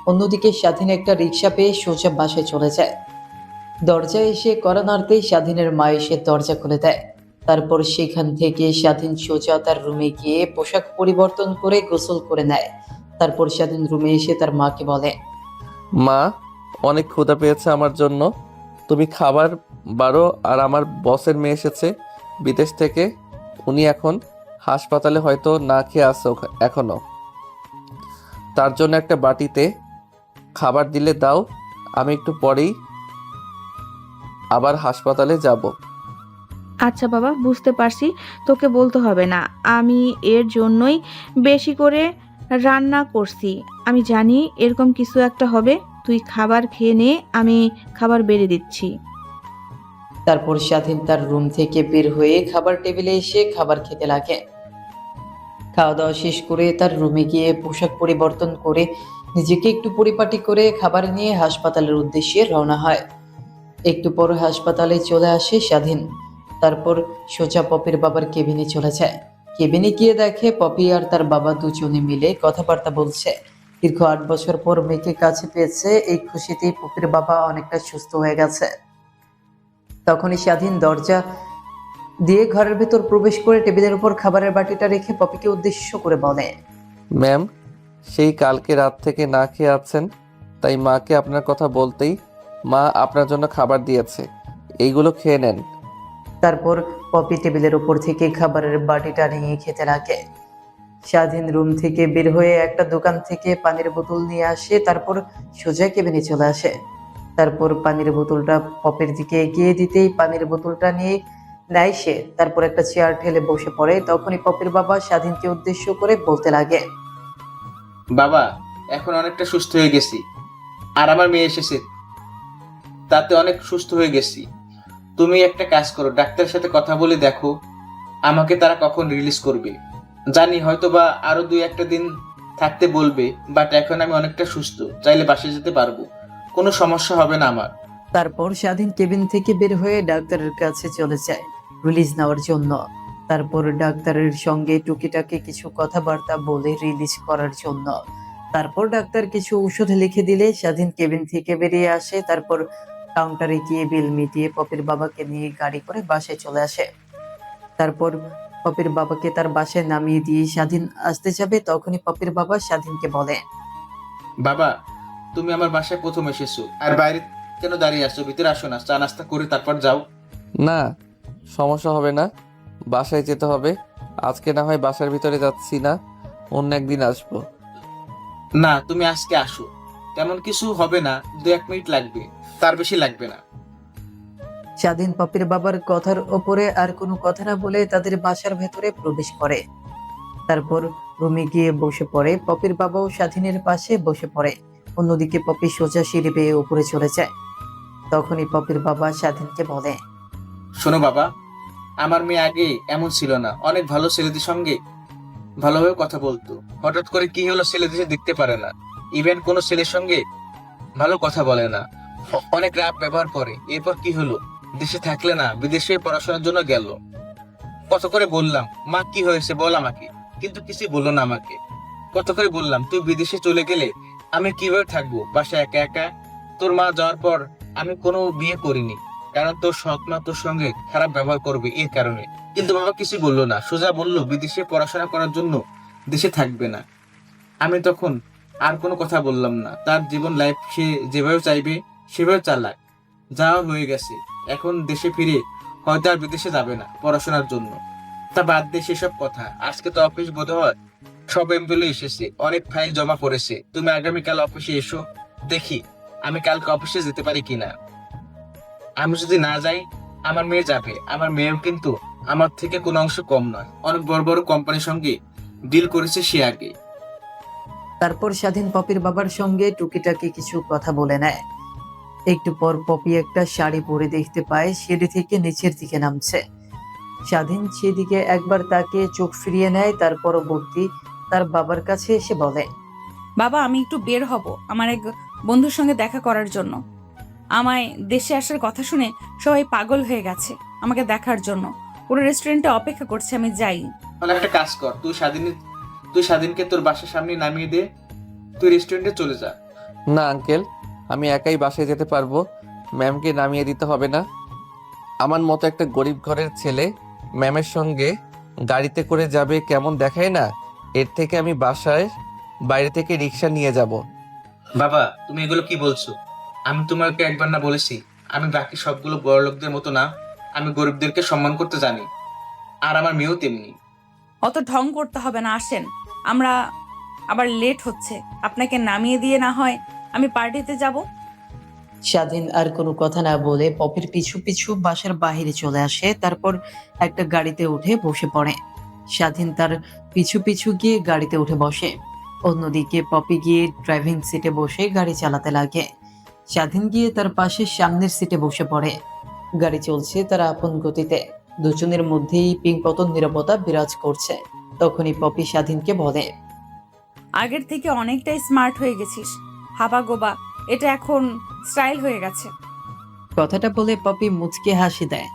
অন্যদিকে স্বাধীন একটা রিক্সা পেয়ে সোজা বাসায় চলে যায়। দরজায় এসে কড়া নাড়তেই স্বাধীনের মা এসে দরজা খুলে দেয়। তারপর সেখান থেকে স্বাধীন সোজা তার রুমে গিয়ে পোশাক পরিবর্তন করে গোসল করে নেয়। তারপর স্বাধীন রুমে এসে তার মাকে বলে, মা, অনেক ক্ষুধা পেয়েছে আমার জন্য, তুমি খাবার বাড়ো। আর আমার বসের মেয়ে এসেছে বিদেশ থেকে, উনি এখন হাসপাতালে হয়তো না খেয়ে আছে এখনো। তার জন্য একটা বাটিতে খাবার দিলে দাও, আমি একটু পরেই আবার হাসপাতালে যাব। আচ্ছা বাবা, বুঝতে পারছি, তোকে বলতে হবে না। আমি এর জন্যই বেশি করে রান্না করছি। আমি জানি এরকম কিছু একটা হবে। তুই খাবার খেয়ে নে, আমি খাবার বেড়ে দিচ্ছি। তারপর স্বাধীন তার রুম থেকে বের হয়ে খাবার টেবিলে এসে খাবার খেতে লাগে। খাওয়া দাওয়া শেষ করে তার রুমে গিয়ে পোশাক পরিবর্তন করে নিজেকে একটু পরিপাটি করে খাবার নিয়ে হাসপাতালের উদ্দেশ্যে রওনা হয়। একটু পর হাসপাতালে চলে আসে স্বাধীন। তারপর সোজা পপির বাবার কেবিনে চলে যায়। কেবিনে গিয়ে দেখে পপি আর তার বাবা দুজনে মিলে কথাবার্তা বলছে। দীর্ঘ 8 বছর পর মেয়েকে কাছে পেয়েছে, এই খুশিতেই পপির বাবা অনেকটা সুস্থ হয়ে গেছে। তখনই স্বাধীন দরজা দিয়ে ঘরের ভেতর প্রবেশ করে টেবিলের উপর খাবারের বাটিটা রেখে পপিকে উদ্দেশ্য করে বলে, ম্যাম, সেই কালকে রাত থেকে না খেয়ে আছেন, তাই মাকে আপনার কথা বলতেই মা আপনার জন্য খাবার দিয়েছে, এইগুলো খেয়ে নেন। তারপর পপি টেবিলের উপর থেকে খাবারের বাটিটা নিয়ে খেতে লাগে। স্বাধীন রুম থেকে বের হয়ে একটা দোকান থেকে পানির বোতল নিয়ে আসে। তারপর সোজা কেবিনে চলে আসে। তারপর পানির বোতলটা পপির দিকে এগিয়ে দিতেই পানির বোতলটা নিয়ে নেয় সে। তারপর একটা চেয়ার ঠেলে বসে পড়ে। তখনই পপির বাবা স্বাধীনকে উদ্দেশ্য করে বলতে লাগে, বাবা, এখন অনেকটা সুস্থ হয়ে গেছি। আর আমার মেয়ে এসেছে, তাতে অনেক সুস্থ হয়ে গেছি। তুমি একটা কাজ করো, ডাক্তারের সাথে কথা বলে দেখো আমাকে তারা কখন রিলিজ করবে। জানি হয়তো বা আরো 2-1 দিন থাকতে বলবে, বাট এখন আমি অনেকটা সুস্থ, চাইলে বাসায় যেতে পারবো, কোনো সমস্যা হবে না আমার। তারপর স্বাধীন কেবিন থেকে বের হয়ে ডাক্তারের কাছে চলে যায় রিলিজ নেওয়ার জন্য। তারপর ডাক্তারের সঙ্গে টুকিটাকি কিছু কথাবার্তা বলে রিলিজ করার জন্য। তারপর ডাক্তার কিছু ওষুধ লিখে দিলে স্বাধীন কেবিন থেকে বেরিয়ে আসে। তারপর কাউন্টারে গিয়ে বিল মিটিয়ে পপির বাবাকে নিয়ে গাড়ি করে বাসায় চলে আসে। তারপর পপির বাবাকে তার বাসায় নামিয়ে দিয়ে স্বাধীন আসতে যাবে। তখনই পপির বাবা স্বাধীনকে বলে, বাবা, তুমি আমার বাসায় প্রথম এসেছো, আর বাইরে কেন দাঁড়িয়ে আসছো? ভিতরে আসো না, চা নাস্তা করে তারপর যাও। না, সমস্যা হবে না, বাসায় যেতে হবে। আজকে না হয় বাসার ভিতরে যাচ্ছি না, অন্য একদিন আসবো। না, তুমি আজকে আসো, তেমন কিছু হবে না, 2-1 মিনিট লাগবে, তার বেশি লাগবে না। স্বাধীন পপির বাবার কথার ওপরে আর কোনো কথা না বলে তাদের বাসার ভেতরে প্রবেশ করে। তারপর রুমে গিয়ে বসে পড়ে। পপির বাবাও স্বাধীনের পাশে বসে পড়ে। অন্যদিকে পপি সোজা সিঁড়ি বেয়ে উপরে চলে যায়। তখনই পপির বাবা স্বাধীনকে বলে, শোনো বাবা, আমার মেয়ে আগে এমন ছিল না, অনেক ভালো ছেলেদের সঙ্গে ভালোভাবে কথা বলতো। হঠাৎ করে কি হলো, ছেলেদের দেখতে পারে না, ইভেন কোনো ছেলের সঙ্গে ভালো কথা বলে না, অনেক রাপ ব্যবহার করে। এরপর কি হলো, দেশে থাকলে না বিদেশে পড়াশোনার জন্য গেল। কত করে বললাম, মা কি হয়েছে বল আমাকে, কিন্তু কিছু বললো না আমাকে। কত করে বললাম, তুই বিদেশে চলে গেলে আমি কিভাবে থাকবো বাসায় একা একা? তোর মা যাওয়ার পর আমি কোনো বিয়ে করিনি, কারণ তোর সৎ মা তোর সঙ্গে খারাপ ব্যবহার করবে এর কারণে। কিন্তু বাবা কিছু বললো না, সোজা বললো বিদেশে পড়াশোনা করার জন্য দেশে থাকবে না। আমি তখন আর কোনো কথা বললাম না, তার জীবন লাইফ সে যেভাবে চাইবে সেভাবে চালাক, যাওয়া হয়ে গেছে। এখন দেশে ফিরে হয়তো আর বিদেশে যাবে না পড়াশোনার জন্য। তা বাদ দিয়ে সেসব কথা, আজকে তো অফিস বোধহয় সব এমপ্লয়ি এসেছে, অনেক ফাইল জমা পড়েছে। তুমি আগামীকাল অফিসে এসো, দেখি আমি কালকে অফিসে যেতে পারি কিনা। আমি যদি না যাই, আমার মেয়ে যাবে। আমার মেয়েও কিন্তু আমার থেকে কোনো অংশ কম নয়, অনেক বড় বড় কোম্পানির সঙ্গে ডিল করেছে সে আগে। তারপর স্বাধীন পপির বাবার সঙ্গে টুকিটাকি কিছু কথা বলে নেয়। একটু পর পপি একটা শাড়ি পরে দেখতে পায় সিঁড়ি থেকে নিচের দিকে নামছে। স্বাধীন সেদিকে একবার তাকিয়ে চোখ ফিরিয়ে নেয়। তার পরবর্তী তার বাবার কাছে এসে বলে, বাবা, আমি একটু বের হব আমার এক বন্ধুর সঙ্গে দেখা করার জন্য। আমায় দেশে আসার কথা শুনে সবাই পাগল হয়ে গেছে আমাকে দেখার জন্য। পুরো রেস্টুরেন্টে অপেক্ষা করছে, আমি যাই। তাহলে একটা কাজ কর, তুই স্বাধীনকে তোর বাসার সামনে নামিয়ে দে, তুই রেস্টুরেন্টে চলে যা। না আঙ্কেল, আমি একাই বাসায় যেতে পারবো, ম্যামকে নামিয়ে দিতে হবে না। আমার মতো একটা গরিব ঘরের ছেলে ম্যামের সঙ্গে গাড়িতে করে যাবে, কেমন দেখায় না? এর থেকে আমি বাসায় বাইরে থেকে রিক্সা নিয়ে যাব। বাবা, তুমি এগুলো কি বলছো? আমি তোমাকে একবার না বলেছি আমি বাকি সবগুলো বড় লোকদের মতো না, আমি গরিবদেরকে সম্মান করতে জানি, আর আমার মেয়েও তেমনি। অত ঢং করতে হবে না, আসেন। আমরা আবার লেট হচ্ছে, আপনাকে নামিয়ে দিয়ে না হয় আমি পার্টিতে যাব। স্বাধীন আর কোনো কথা না বলে পপির পিছু পিছু বাসার বাইরে চলে আসে। তারপর একটা গাড়িতে উঠে বসে পড়ে। স্বাধীন তার পিছু পিছু গিয়ে গাড়িতে উঠে বসে। অন্যদিকে পপি গিয়ে ড্রাইভিং সিটে বসে গাড়ি চালাতে লাগে। স্বাধীন গিয়ে তার পাশে সামনের সিটে বসে পড়ে। গাড়ি চলছে তার আপন গতিতে। দুজনের মধ্যেই পিংপতন নীরবতা বিরাজ করছে। তখনই পপি স্বাধীনকে বলে, আগের থেকে অনেকটাই স্মার্ট হয়ে গেছিস, হাবা গোবা, এটা এখন স্টাইল হয়ে গেছে। কথাটা বলে পপি মুচকে হাসি দেয়।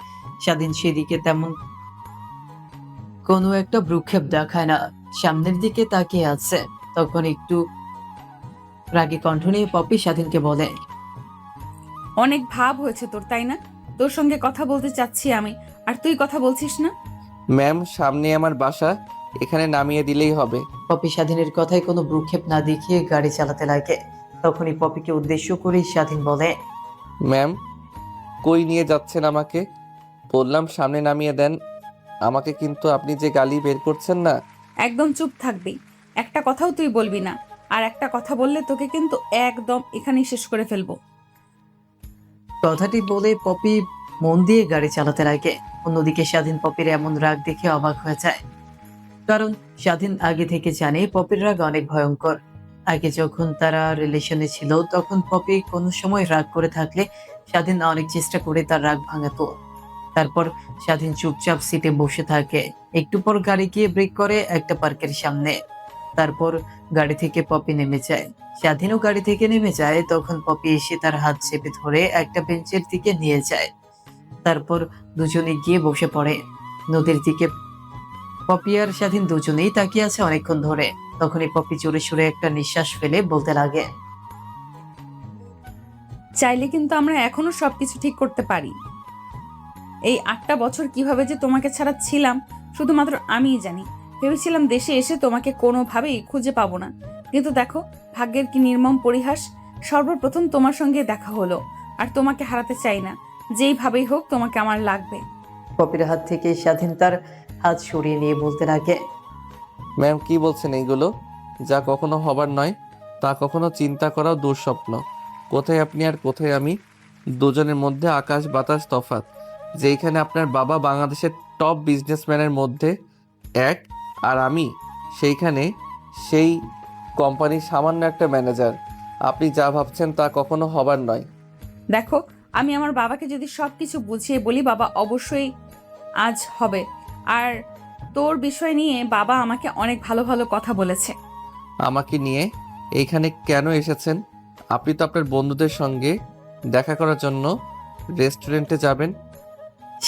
স্বাধীন সেদিকে তেমন কোনো একটা ভ্রুক্ষেপ দেখায় না, সামনের দিকে তাকিয়ে আছে। তখন একটু রাগী কণ্ঠ নিয়ে পপি স্বাধীনকে বলে, অনেক ভাব হয়েছে তোর, তাই না? তোর সঙ্গে কথা বলতে চাচ্ছি আমি, আর তুই কথা বলছিস না। ম্যাম, সামনে আমার বাসা, এখানে নামিয়ে দিলেই হবে। পপি স্বাধীনের কথায় কোনো ভ্রুক্ষেপ না দেখিয়ে গাড়ি চালাতে লাগে। তখনই পপিকে উদ্দেশ্য করে স্বাধীন বলে, ম্যাম, কই নিয়ে যাচ্ছেন আমাকে? বললাম সামনে নামিয়ে দেন আমাকে, কিন্তু আপনি যে গালি বের করছেন না। একদম চুপ থাকবি, একটা কথাও তুই বলবি না। আর একটা কথা বললে তোকে কিন্তু একদম এখানেই শেষ করে ফেলবো। কথাটি বলে পপি মন দিয়ে গাড়ি চালাতে লাগে। অন্যদিকে স্বাধীন পপির এমন রাগ দেখে অবাক হয়ে যায়, কারণ স্বাধীন আগে থেকে জানে পপির রাগ অনেক ভয়ঙ্কর। আগে যখন তারা রিলেশনে ছিল তখন পপি কোনো সময় রাগ করে থাকলে স্বাধীন অনেক চেষ্টা করে তার রাগ ভাঙাতো। তারপর স্বাধীন চুপচাপ সিটে বসে থাকে। একটু পর গাড়ি গিয়ে ব্রেক করে একটা পার্কের সামনে। তারপর গাড়ি থেকে পপি নেমে যায়। স্বাধীনও গাড়ি থেকে নেমে যায়। তখন পপি এসে তার হাত চেপে ধরে একটা বেঞ্চের দিকে নিয়ে যায়। তারপর দুজনে গিয়ে বসে পড়ে। নদীর দিকে পপি আর স্বাধীন দুজনেই তাকিয়ে আছে অনেকক্ষণ ধরে। তখনই পপি জোরে সুরে একটা নিঃশ্বাস ফেলে বলতে লাগে, চাইলে কিন্তু আমরা এখনো সবকিছু ঠিক করতে পারি। এই 8টা বছর কিভাবে যে তোমাকে ছাড়া ছিলাম শুধুমাত্র আমিই জানি। ভেবেছিলাম দেশে এসে তোমাকে কোনোভাবেই খুঁজে পাবো না, কিন্তু দেখো ভাগ্যের কি নির্মম পরিহাস। সর্বপ্রথম তোমার সঙ্গে দেখা হলো, আর তোমাকে হারাতে চাই না। যেইভাবেই হোক তোমাকে আমার লাগবে। পপির হাত থেকে স্বাধীন তার হাত সরিয়ে নিয়ে বলতে লাগে, ম্যাম কি বলছেন এইগুলো? যা কখনো হবার নয় তা কখনো চিন্তা করাও দুঃস্বপ্ন। কোথায় আপনি আর কোথায় আমি? দুজনের মধ্যে আকাশ বাতাস তফাৎ। যেইখানে আপনার বাবা বাংলাদেশের টপ বিজনেসম্যানের মধ্যে এক, আর আমি সেইখানে সেই কোম্পানির সামান্য একটা ম্যানেজার। আপনি যা ভাবছেন তা কখনো হবার নয়। দেখো, আমি আমার বাবাকে যদি সবকিছু বুঝিয়ে বলি, বাবা অবশ্যই আজ হবে। আর তোর বিষয় নিয়ে বাবা আমাকে অনেক ভালো ভালো কথা বলেছে। আমাকে নিয়ে এইখানে কেন এসেছেন? আপনি তো আপনার বন্ধুদের সঙ্গে দেখা করার জন্য রেস্টুরেন্টে যাবেন।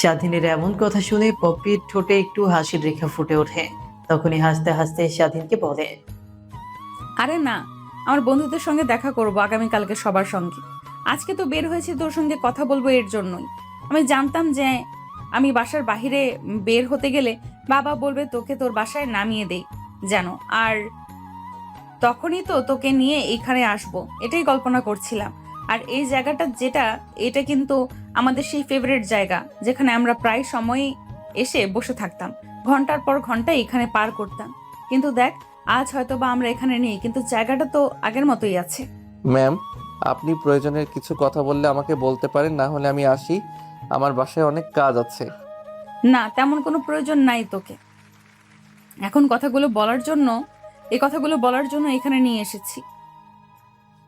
স্বাধীনের এমন কথা শুনে পপির ঠোঁটে একটু হাসির রেখা ফুটে ওঠে। তখনই হাসতে হাসতে স্বাধীনকে বলে, আরে না, আমার বন্ধুদের সঙ্গে দেখা করব আগামীকালকে সবার সঙ্গে। আজকে তো বের হয়েছি তোর সঙ্গে কথা বলবো এর জন্যই। আমি জানতাম যে আমি বাসার বাইরে বের হতে গেলে বাবা বলবে তোকে তোর বাসায় নামিয়ে দেই যেন, আর তখনই তো তোকে নিয়ে এইখানে আসবো, এটাই কল্পনা করছিলাম। আর এই জায়গাটা যেটা, এটা কিন্তু আমাদের সেই ফেভারিট জায়গা, যেখানে আমরা প্রায় সময়ই এসে বসে থাকতাম, ঘন্টার পর ঘন্টা এখানে পার করতাম। কিন্তু দেখ, আজ হয়তো বা আমরা এখানে নেই, কিন্তু জায়গাটা তো আগের মতোই আছে। ম্যাম, আপনি প্রয়োজনের কিছু কথা বললে আমাকে বলতে পারেন, না হলে আমি আসি। আমার বাসায় অনেক কাজ আছে। না, তেমন কোনো প্রয়োজন নাই তোকে এখন এই কথাগুলো বলার জন্য এখানে নিয়ে এসেছি।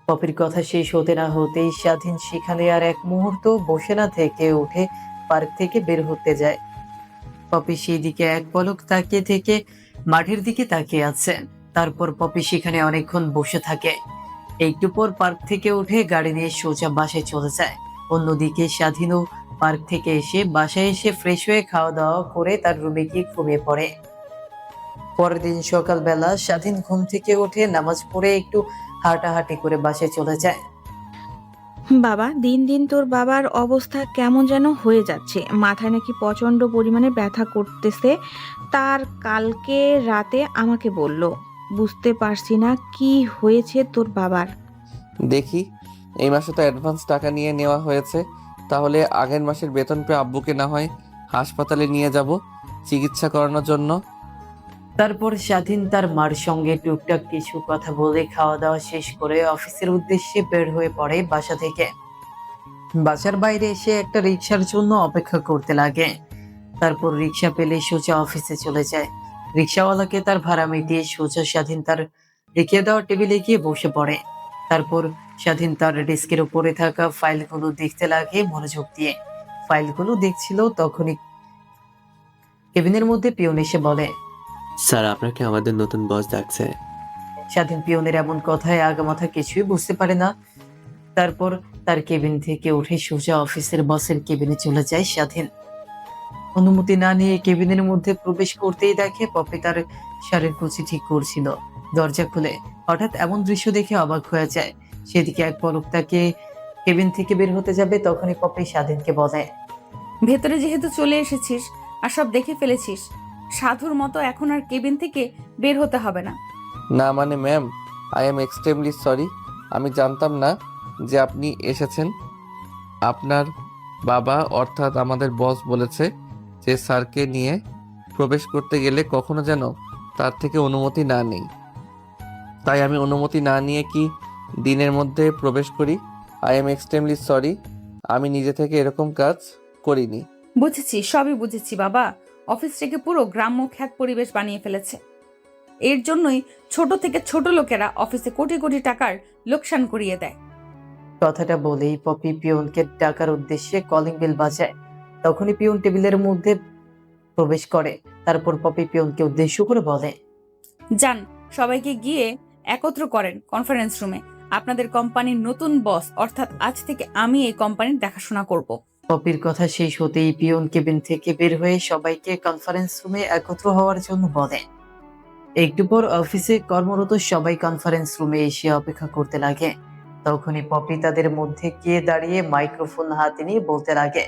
পপির কথা শেষ হতে না হতেই স্বাধীন সেখানে আর এক মুহূর্ত বসে না থেকে উঠে পার্ক থেকে বের হতে যায়। পপি সেই দিকে এক পলক তাকিয়ে থেকে মাঠের দিকে তাকিয়ে আছে। তারপর পপি সেখানে অনেকক্ষণ বসে থাকে। একটু পর পার্ক থেকে উঠে গাড়ি নিয়ে সোজা বাসায় চলে যায়। অন্যদিকে স্বাধীনও পার্ক থেকে এসে বাসায় এসে ফ্রেশ হয়ে খাওয়া দাওয়া করে তার রুমে গিয়ে ঘুমিয়ে পড়ে। পরের দিন সকালবেলা স্বাধীন ঘুম থেকে উঠে নামাজ পড়ে একটু হাঁটাহাঁটি করে বাসায় চলে যায়। বাবা, দিন দিন তোর বাবার অবস্থা কেমন যেন হয়ে যাচ্ছে। মাথায় নাকি প্রচন্ড পরিমাণে ব্যথা করতেছে। তার কালকে রাতে আমাকে বলল। বুঝতে পারছি না কি হয়েছে তোর বাবার। দেখি, এই মাসে তো অ্যাডভান্স টাকা নিয়ে নেওয়া হয়েছে, তাহলে আগের মাসের বেতন পেয়ে আব্বুকে না হয় হাসপাতালে নিয়ে যাব চিকিৎসা করানোর জন্য। তারপর স্বাধীন তার মার সঙ্গে টুকটাক কিছু কথা বলে খাওয়া দাওয়া শেষ করে অফিসের উদ্দেশ্যে বের হয়ে পড়ে বাসা থেকে। বাসার বাইরে এসে একটা রিক্সার জন্য অপেক্ষা করতে লাগে। তারপর রিক্সা পেলে সোজা অফিসে চলে যায়। রিক্সাওয়ালাকে তার ভাড়া মিটিয়ে সোজা স্বাধীন তার রেখে দেওয়া টেবিলে গিয়ে বসে পড়ে। তারপর স্বাধীন তার ডেস্কের উপরে থাকা ফাইলগুলো দেখতে লাগে মনোযোগ দিয়ে। ফাইলগুলো দেখছিল, তখনই কেবিনের মধ্যে পিয়ন এসে বলে, স্যার, আপনাকে আমাদের নতুন বস ডাকছে। স্বাধীন পিয়নের এমন কথায় আগামাথা কিছুই বুঝতে পারে না। তারপর তার কেবিন থেকে উঠে সোজা অফিসের বসের কেবিনে চলে যায় স্বাধীন। অনুমতি না নিয়ে কেবিনের মধ্যে প্রবেশ করতেই দেখে পপি তার শাড়ির কুচি ঠিক করছিল। দরজা খুলে হঠাৎ এমন দৃশ্য দেখে অবাক হয়ে যায়। সেদিকে এক পলক তাকে কেবিন থেকে বের হতে যাবে, তখনই পপি স্বাধীনকে বলে, ভেতরে যেহেতু চলে এসেছিস আর সব দেখে ফেলেছিস, সাধুর মতো এখন আর কেবিন থেকে বের হতে হবে না। না মানে ma'am, I am extremely sorry. আমি জানতাম না যে আপনি এসেছেন। আপনার বাবা অর্থাৎ আমাদের বস বলেছে যে স্যারকে নিয়ে প্রবেশ করতে গেলে কখনো যেন তার থেকে অনুমতি না নেই। তাই আমি অনুমতি না নিয়ে কি দিনের মধ্যে প্রবেশ করি। I am extremely sorry. আমি নিজে থেকে এরকম কাজ করিনি। বুঝেছি, সবই বুঝেছি বাবা। অফিসটাকে পুরো গ্রাম্য খ্যাত পরিবেশ বানিয়ে ফেলেছে। এর জন্যই ছোট থেকে ছোট লোকেরা অফিসে কোটি কোটি টাকার লোকসান করিয়ে দেয়। কথাটা বলেই পপি পিয়নকে ডাকার উদ্দেশ্যে কলিং বেল বাজায়। তখনই পিয়ন টেবিলের মধ্যে প্রবেশ করে। তারপর পপি পিয়নকে উদ্দেশ্য করে বলে, যান, সবাইকে গিয়ে একত্র করেন কনফারেন্স রুমে। আপনাদের কোম্পানির নতুন বস, অর্থাৎ আজ থেকে আমি এই কোম্পানির দেখাশোনা করব। পপির কথা শেষ হতেই পিয়ন কেবিন থেকে বের হয়ে সবাইকে কনফারেন্স রুমে একত্র হওয়ার জন্য বলে। একটু পর অফিসে কর্মরত সবাই কনফারেন্স রুমে এসে অপেক্ষা করতে লাগে। তখনই পপি তাদের মধ্যে গিয়ে দাঁড়িয়ে মাইক্রোফোন হাতে নিয়ে বলতে লাগে,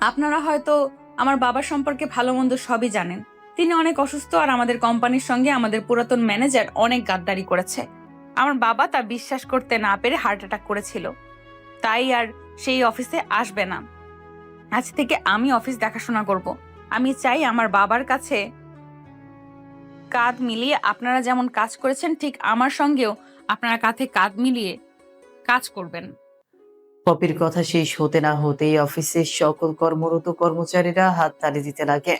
আপনারা হয়তো আমার বাবার সম্পর্কে ভালো মন্দ সবই জানেন। তিনি অনেক অসুস্থ আর আমাদের কোম্পানির সঙ্গে আমাদের পুরাতন ম্যানেজার অনেক গাদ্দারি করেছে। আমার বাবা তা বিশ্বাস করতে না পেরে হার্ট অ্যাটাক করেছিল, তাই আর সেই অফিসে আসবে না। আজ থেকে আমি অফিস দেখাশোনা করব। আমি চাই আমার বাবার কাছে কাঁধ মিলিয়ে আপনারা যেমন কাজ করেছেন, ঠিক আমার সঙ্গেও আপনারা কাঁধে কাঁধ মিলিয়ে কাজ করবেন। পপির কথা শেষ হতে না হতেই অফিসের সকল কর্মরত কর্মচারীরা হাত তালি দিতে লাগে।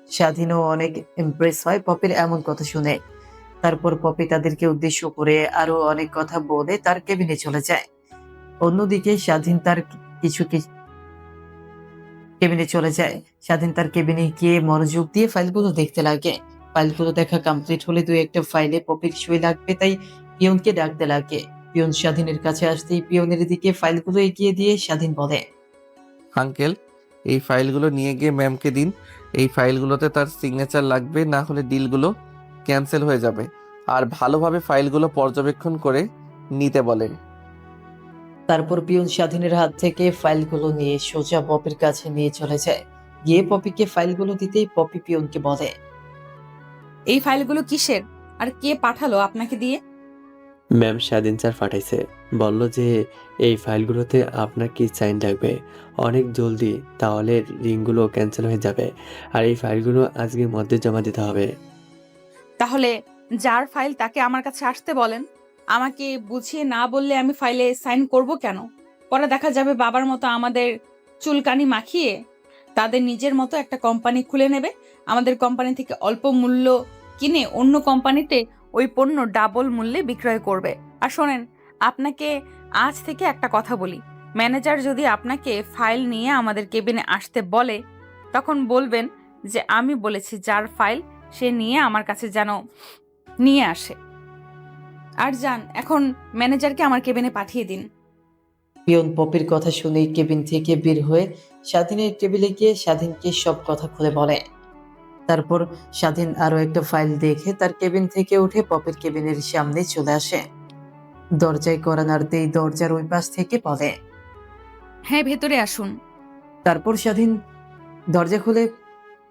স্বাধীনও অনেক ইমপ্রেস হয় পপির এমন কথা শুনে। তারপর পপি তাদেরকে উদ্দেশ্য করে আরো অনেক কথা বলে তার কেবিনে চলে যায়। অন্যদিকে স্বাধীন তার কেবিনে গিয়ে মনোযোগ দিয়ে ফাইলগুলো দেখতে লাগে। ফাইলগুলো দেখা কমপ্লিট হলে দুই একটা ফাইলে পপির সই লাগবে, তাই পিয়নকে ডাকতে লাগে। পিয়ন স্বাধীনের কাছে আসতেই পিয়নের দিকে ফাইলগুলো এগিয়ে দিয়ে স্বাধীন বলে, আঙ্কেল, এই ফাইলগুলো নিয়ে গিয়ে ম্যামকে দিন। এই ফাইলগুলোতে তার সিগনেচার লাগবে, না হলে ডিলগুলো ক্যান্সেল হয়ে যাবে। আর ভালোভাবে ফাইলগুলো পর্যবেক্ষণ করে নিতে বলেন। তারপর পিয়ন স্বাধীনের হাত থেকে ফাইলগুলো নিয়ে সোজা পপির কাছে নিয়ে চলে যায়। গিয়ে পপিকে ফাইলগুলো দিতেই পপি পিয়নকে বলে, এই ফাইলগুলো কিসের আর কে পাঠালো আপনাকে দিয়ে? ম্যাম স্বাধীন স্যার পাঠাইছে, বলল যে এই ফাইলগুলোতে আপনার কি সাইন লাগবে অনেক জলদি, তাহলে রিংগুলো ক্যান্সেল হয়ে যাবে। আর এই ফাইলগুলো আজকের মধ্যে জমা দিতে হবে। তাহলে যার ফাইল তাকে আমার কাছে আসতে বলেন। আমাকে বুঝিয়ে না বললে আমি ফাইলে সাইন করব কেন? পরে দেখা যাবে বাবার মতো আমাদের চুলকানি মাখিয়ে তাদের নিজের মতো একটা কোম্পানি খুলে নেবে। আমাদের কোম্পানি থেকে অল্প মূল্য কিনে অন্য কোম্পানিতে ওই পণ্য ডাবল মূল্যে বিক্রয় করবে। আর শোনেন, আপনাকে আজ থেকে একটা কথা বলি, ম্যানেজার যদি আপনাকে ফাইল নিয়ে আমাদের কেবিনে আসতে বলে, তখন বলবেন যে আমি বলেছি যার ফাইল সে নিয়ে আমার কাছে যেন নিয়ে আসে। আর যান, এখন ম্যানেজারকে আমার কেবিনে পাঠিয়ে দিন। পিয়ন পপির কথা শুনে কেবিন থেকে বের হয়ে স্বাধীনের টেবিলে গিয়ে স্বাধীনকে সব কথা খুলে বলে। তারপর স্বাধীন আরো একটা ফাইল দেখে তার কেবিন থেকে উঠে পপির কেবিনের সামনে চলে আসে। দরজায় কড়া নাড়তেই দরজার ওই পাশ থেকে বলে, হ্যাঁ, ভেতরে আসুন। তারপর স্বাধীন দরজা খুলে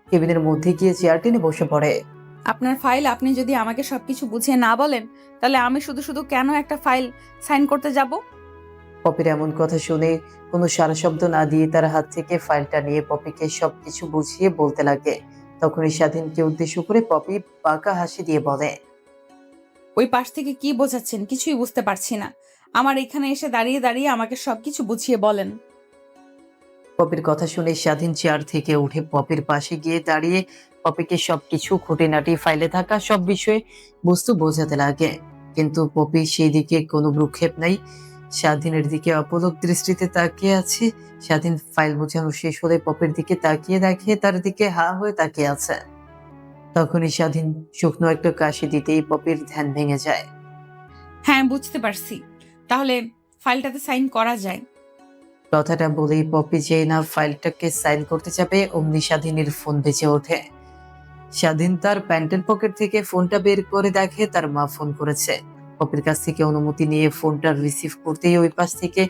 কেবিনের মধ্যে গিয়ে চেয়ার টেনে বসে পড়ে। আপনার ফাইল আপনি যদি আমাকে সবকিছু বুঝিয়ে না বলেন, তাহলে আমি শুধু শুধু কেন একটা ফাইল সাইন করতে যাব? পপির এমন কথা শুনে কোনো সারা শব্দ না দিয়ে তার হাত থেকে ফাইলটা নিয়ে পপিকে সবকিছু বুঝিয়ে বলতে লাগে। তখনই স্বাধীনকে উদ্দেশ্য করে পপি পাকা হাসি দিয়ে বলে, ওই পাশ থেকে কি বোঝাচ্ছেন কিছুই বুঝতে পারছি না। আমার এখানে এসে দাঁড়িয়ে দাঁড়িয়ে আমাকে সবকিছু বুঝিয়ে বলেন। পপির কথা শুনে স্বাধীন চেয়ার থেকে উঠে পপির পাশে গিয়ে দাঁড়িয়ে পপিকে সবকিছু খুঁটিনাটি ফাইলে থাকা সব বিষয়ে বস্তু বোঝাতে লাগে। কিন্তু পপি সেই দিকে কোনো ভ্রুক্ষেপ নাই, স্বাধীনের দিকে অপলক দৃষ্টিতে তাকিয়ে আছে। স্বাধীন ফাইল বোঝানো শেষ হলে পপির দিকে তাকিয়ে দেখে তার দিকে হা হয়ে তাকিয়ে আছে। তখনই স্বাধীন শুকনো একটা কাশি দিতেই পপির ধ্যান ভেঙে যায়। হ্যাঁ, বুঝতে পারছি। তাহলে ফাইলটাতে সাইন করা যায়। কথাটা বলেই পপি যেই না ফাইলটাকে সাইন করতে যাবে, অমনি স্বাধীনের ফোন বেজে ওঠে। স্বাধীন তার প্যান্টের পকেট থেকে ফোনটা বের করে দেখে তার মা ফোন করেছে। পপির কাছ থেকে অনুমতি নিয়ে ফোনটা রিসিভ করতেই ওই পাশ থেকে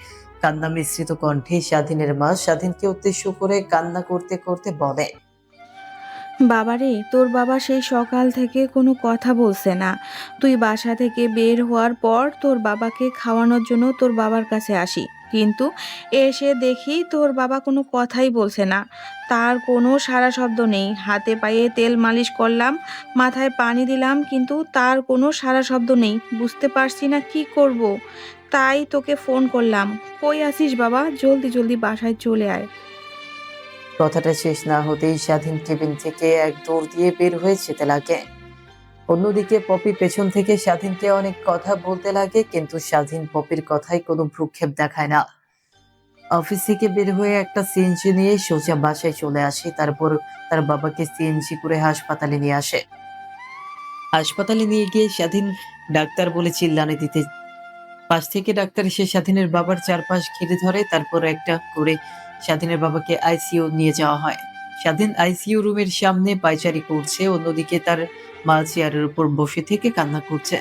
কান্না মিশ্রিত কণ্ঠে স্বাধীনের মা স্বাধীনকে উদ্দেশ্য করে কান্না করতে করতে বলে, বাবারে, তোর বাবা সেই সকাল থেকে কোনো কথা বলছে না। তুই বাসা থেকে বের হওয়ার পর তোর বাবাকে খাওয়ানোর জন্য তোর বাবার কাছে আসি, কিন্তু এসে দেখি তোর বাবা কোনো কথাই বলছে না। তার কোনো সাড়া শব্দ নেই। হাতে পায়ে তেল মালিশ করলাম, মাথায় পানি দিলাম, কিন্তু তার কোনো সাড়া শব্দ নেই। বুঝতে পারছি না কি করব। তাই তোকে ফোন করলাম। কই আসিস বাবা? জলদি জলদি বাসায় চলে আয়। কথাটা শেষ না হতেই স্বাধীন কেবিন থেকে এক দৌড় দিয়ে বের হয়ে যেতে লাগে। অন্যদিকে পপি পেছন থেকে স্বাধীনকে অনেক কথা বলতে লাগে, কিন্তু স্বাধীন পপির কথায় কোনো ভ্রুক্ষেপ দেখায় না। অফিস থেকে বের হয়ে একটা সিএনজি নিয়ে সোজা বাসায় চলে আসে, তারপর তার বাবাকে সিএনজি করে হাসপাতালে নিয়ে আসে। হাসপাতালে নিয়ে গিয়ে স্বাধীন ডাক্তার বলে চিল্লানি দিতে পাশ থেকে ডাক্তার এসে স্বাধীনের বাবার চারপাশ ঘিরে ধরে, তারপর একটা করে স্বাধীনের বাবাকে আইসিইউ নিয়ে যাওয়া হয়। স্বাধীন আইসিইউ রুমের সামনে পায়চারি করছে, অন্যদিকে তার মা চেয়ারের উপর বসে থেকে কান্না করছে।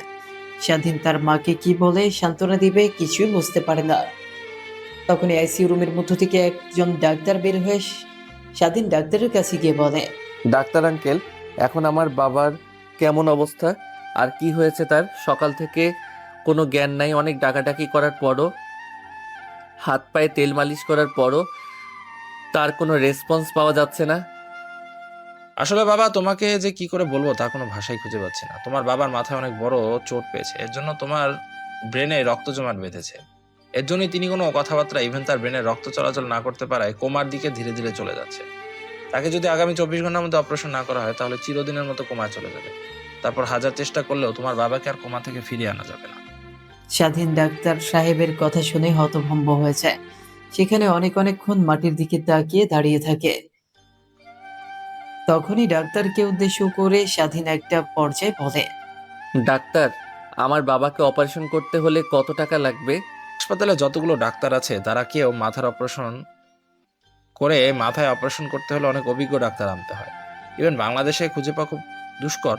স্বাধীন তার মাকে কি বলে সান্ত্বনা দিবে কিছুই বুঝতে পারে না। তখনই আইসিইউ রুমের মধ্য থেকে একজন ডাক্তার বের হয়ে স্বাধীন ডাক্তারের কাছে গিয়ে বলে, ডাক্তার আঙ্কেল, এখন আমার বাবার কেমন অবস্থা আর কি হয়েছে তার? সকাল থেকে কোনো জ্ঞান নাই, অনেক ডাকাডাকি করার পরও, হাত পায়ে তেল মালিশ করার পরও তার কোনো রেসপন্স পাওয়া যাচ্ছে না। আসলে বাবা, তোমাকে যে কি করে বলবো তা কোনো ভাষাই খুঁজে পাচ্ছি না। তোমার বাবার মাথায় অনেক বড় চোট পেয়েছে, এর জন্য তোমার ব্রেনে রক্ত জমাট বেঁধেছে। এর জন্যই তিনি কোনো কথাবার্তা, ইভেন তার ব্রেনে রক্ত চলাচল না করতে পারায় কোমার দিকে ধীরে ধীরে চলে যাচ্ছে। তাকে যদি আগামী 24 ঘন্টার মধ্যে অপারেশন না করা হয় তাহলে চিরদিনের মতো কোমায় চলে যাবে। তারপর হাজার চেষ্টা করলেও তোমার বাবাকে আর কোমা থেকে ফিরিয়ে আনা যাবে না। স্বাধীন ডাক্তার সাহেবের কথা শুনে হতভম্ব হয়ে যায়। সেখানে অনেকক্ষণ মাটির দিকে তাকিয়ে দাঁড়িয়ে থাকে। তখনই ডাক্তারকে উদ্দেশ্য করে স্বাধীন একটা পর্যায়ে বলে, ডাক্তার, আমার বাবাকে অপারেশন করতে হলে কত টাকা লাগবে? হাসপাতালে যতগুলো ডাক্তার আছে তারা কেউ মাথায় অপারেশন করতে হলে অনেক অভিজ্ঞ ডাক্তার আনতে হয়। ইভেন বাংলাদেশে খুঁজে পাওয়া খুব দুষ্কর।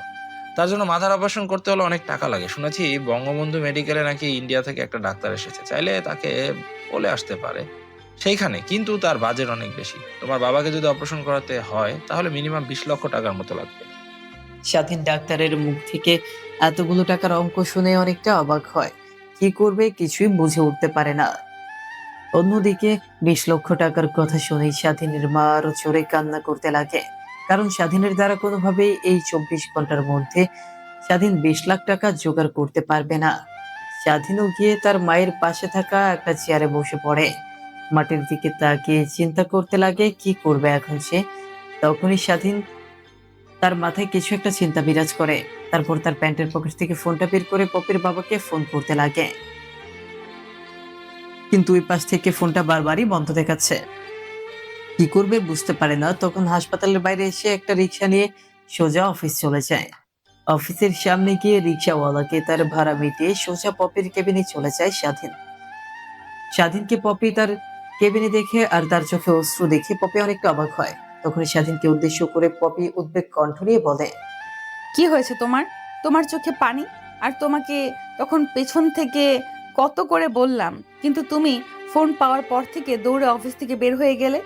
তার জন্য মাথার অপারেশন করতে হলে অনেক টাকা লাগে। শুনেছি বঙ্গবন্ধু মেডিকেলে নাকি ইন্ডিয়া থেকে একটা ডাক্তার এসেছে, চাইলে তাকে বলে আসতে পারে সেইখানে, কিন্তু তার বাজেট অনেক বেশি। তোমার বাবাকে যদি অপারেশন করাতে হয় তাহলে মিনিমাম 20 লক্ষ টাকার মতো লাগবে। স্বাধীন ডাক্তারের মুখ থেকে এতগুলো টাকার অঙ্ক শুনে অনেকটা অবাক হয়। কি করবে কিছুই বুঝে উঠতে পারে না। অন্যদিকে 20 লক্ষ টাকার কথা শুনেই স্বাধীনের মা আরো জোরে কান্না করতে লাগে, কারণ স্বাধীনের দ্বারা কোনোভাবেই এই 24 ঘন্টার মধ্যে স্বাধীন 20 লাখ টাকা জোগাড় করতে পারবে না। স্বাধীনও গিয়ে তার মায়ের পাশে থাকা একটা চেয়ারে বসে পড়ে, মাটির দিকে তাকিয়ে চিন্তা করতে লাগে কি করবে এখন সে। তখনই স্বাধীন তার মাথায় কিছু একটা চিন্তা বিরাজ করে, তারপর তার প্যান্টের পকেট থেকে ফোনটা বের করে পপির বাবাকে ফোন করতে লাগে, কিন্তু ওই পাশ থেকে ফোনটা বারবারই বন্ধ দেখাচ্ছে। কি করবে বুঝতে পারে না। তখন হাসপাতালের বাইরে এসে একটা রিক্সা নিয়ে সোজা অফিস চলে যায়। অফিসের সামনে গিয়ে রিক্সাওয়ালাকে তার ভাড়া মিটিয়ে সোজা পপির কেবিনে চলে যায় স্বাধীন। স্বাধীনকে পপি তার কেবিনে দেখে আর তার চোখে অশ্রু দেখে পপি অনেকটা অবাক হয়। তখন স্বাধীনকে উদ্দেশ্য করে পপি উদ্বেগ কণ্ঠ নিয়ে বলে, কি হয়েছে তোমার? তোমার চোখে পানি? আর তোমাকে তখন পেছন থেকে কত করে বললাম, কিন্তু তুমি ফোন পাওয়ার পর থেকে দৌড়ে অফিস থেকে বের হয়ে গেলে।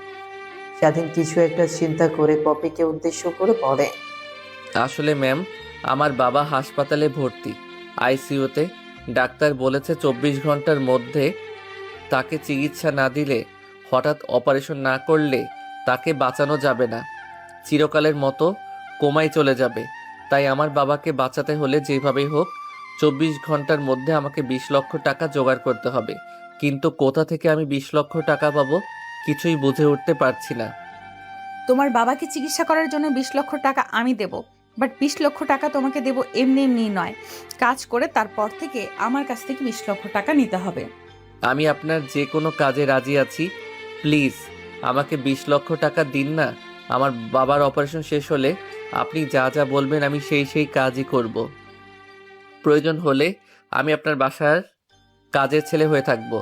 স্বাধীন কিছু একটা চিন্তা করে পপিকে উদ্দেশ্য করে বলে, আসলে ম্যাম, আমার বাবা হাসপাতালে ভর্তি, আইসিইউতে। ডাক্তার বলেছে 24 ঘন্টার মধ্যে তাকে চিকিৎসা না দিলে, হঠাৎ অপারেশন না করলে তাকে বাঁচানো যাবে না, চিরকালের মতো কোমায় চলে যাবে। তাই আমার বাবাকে বাঁচাতে হলে যেভাবেই হোক 24 ঘন্টার মধ্যে আমাকে 20 লক্ষ টাকা জোগাড় করতে হবে। কিন্তু কোথা থেকে আমি 20 লক্ষ টাকা পাবো কিছুই বুঝে উঠতে পারছি না। তোমার বাবাকে চিকিৎসা করার জন্য 20 লক্ষ টাকা আমি দেব, বাট 20 লক্ষ টাকা তোমাকে দেব এমনি এমনি নয়, কাজ করে তারপর থেকে আমার কাছ থেকে 20 লক্ষ টাকা নিতে হবে। আমি আপনার যে কোনো কাজে রাজি আছি, প্লিজ আমাকে 20 লক্ষ টাকা দিন না। আমার বাবার অপারেশন শেষ হলে আপনি যা যা বলবেন আমি সেই কাজই করব। প্রয়োজন হলে আমি আপনার বাসার কাজের ছেলে হয়ে থাকব।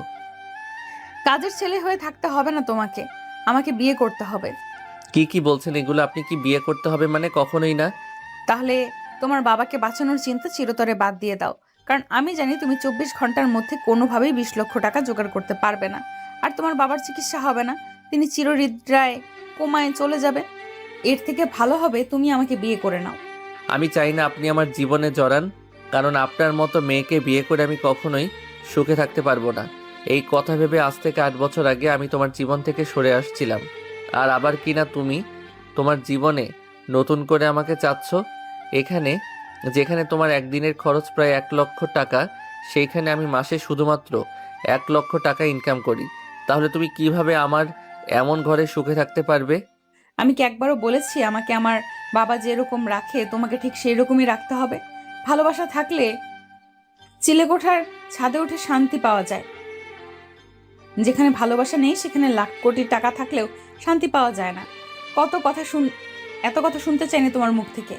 কাজের ছেলে হয়ে থাকতে হবে না তোমাকে, আমাকে বিয়ে করতে হবে। কি বলছেন এগুলো? আপনি কি বিয়ে করতে হবে মানে? কখনোই না। তাহলে তোমার বাবাকে বাঁচানোর চিন্তা চিরতরে বাদ দিয়ে দাও, কারণ আমি জানি তুমি 24 ঘন্টার মধ্যে কোনোভাবেই 20 লক্ষ টাকা জোগাড় করতে পারবে না। আর তোমার বাবার চিকিৎসা হবে না, তিনি চিরহৃদয় কোমায় চলে যাবে। এর থেকে ভালো হবে তুমি আমাকে বিয়ে করে নাও। আমি চাই না আপনি আমার জীবনে জড়ান, কারণ আপনার মতো মেয়েকে বিয়ে করে আমি কখনোই সুখে থাকতে পারবো না। এই কথা ভেবে আজ থেকে 8 বছর আগে আমি তোমার জীবন থেকে সরে আসছিলাম। আর আবার কিনা তুমি তোমার জীবনে নতুন করে আমাকে চাচ্ছ, যেখানে তোমার একদিনের খরচ প্রায় 1 লক্ষ টাকা, সেইখানে আমি মাসে শুধুমাত্র 1 লক্ষ টাকা ইনকাম করি। তাহলে তুমি কিভাবে আমার এমন ঘরে সুখে থাকতে পারবে? আমি কি একবারও বলেছি আমাকে আমার বাবা যেরকম রাখে তোমাকে ঠিক সেই রকমই রাখতে হবে? ভালোবাসা থাকলে চিলেকোঠার ছাদে উঠে শান্তি পাওয়া যায়। যেখানে ভালোবাসা নেই সেখানে লাখ কোটি টাকা থাকলেও শান্তি পাওয়া যায় না। এত কথা শুনতে চাইনি তোমার মুখ থেকে।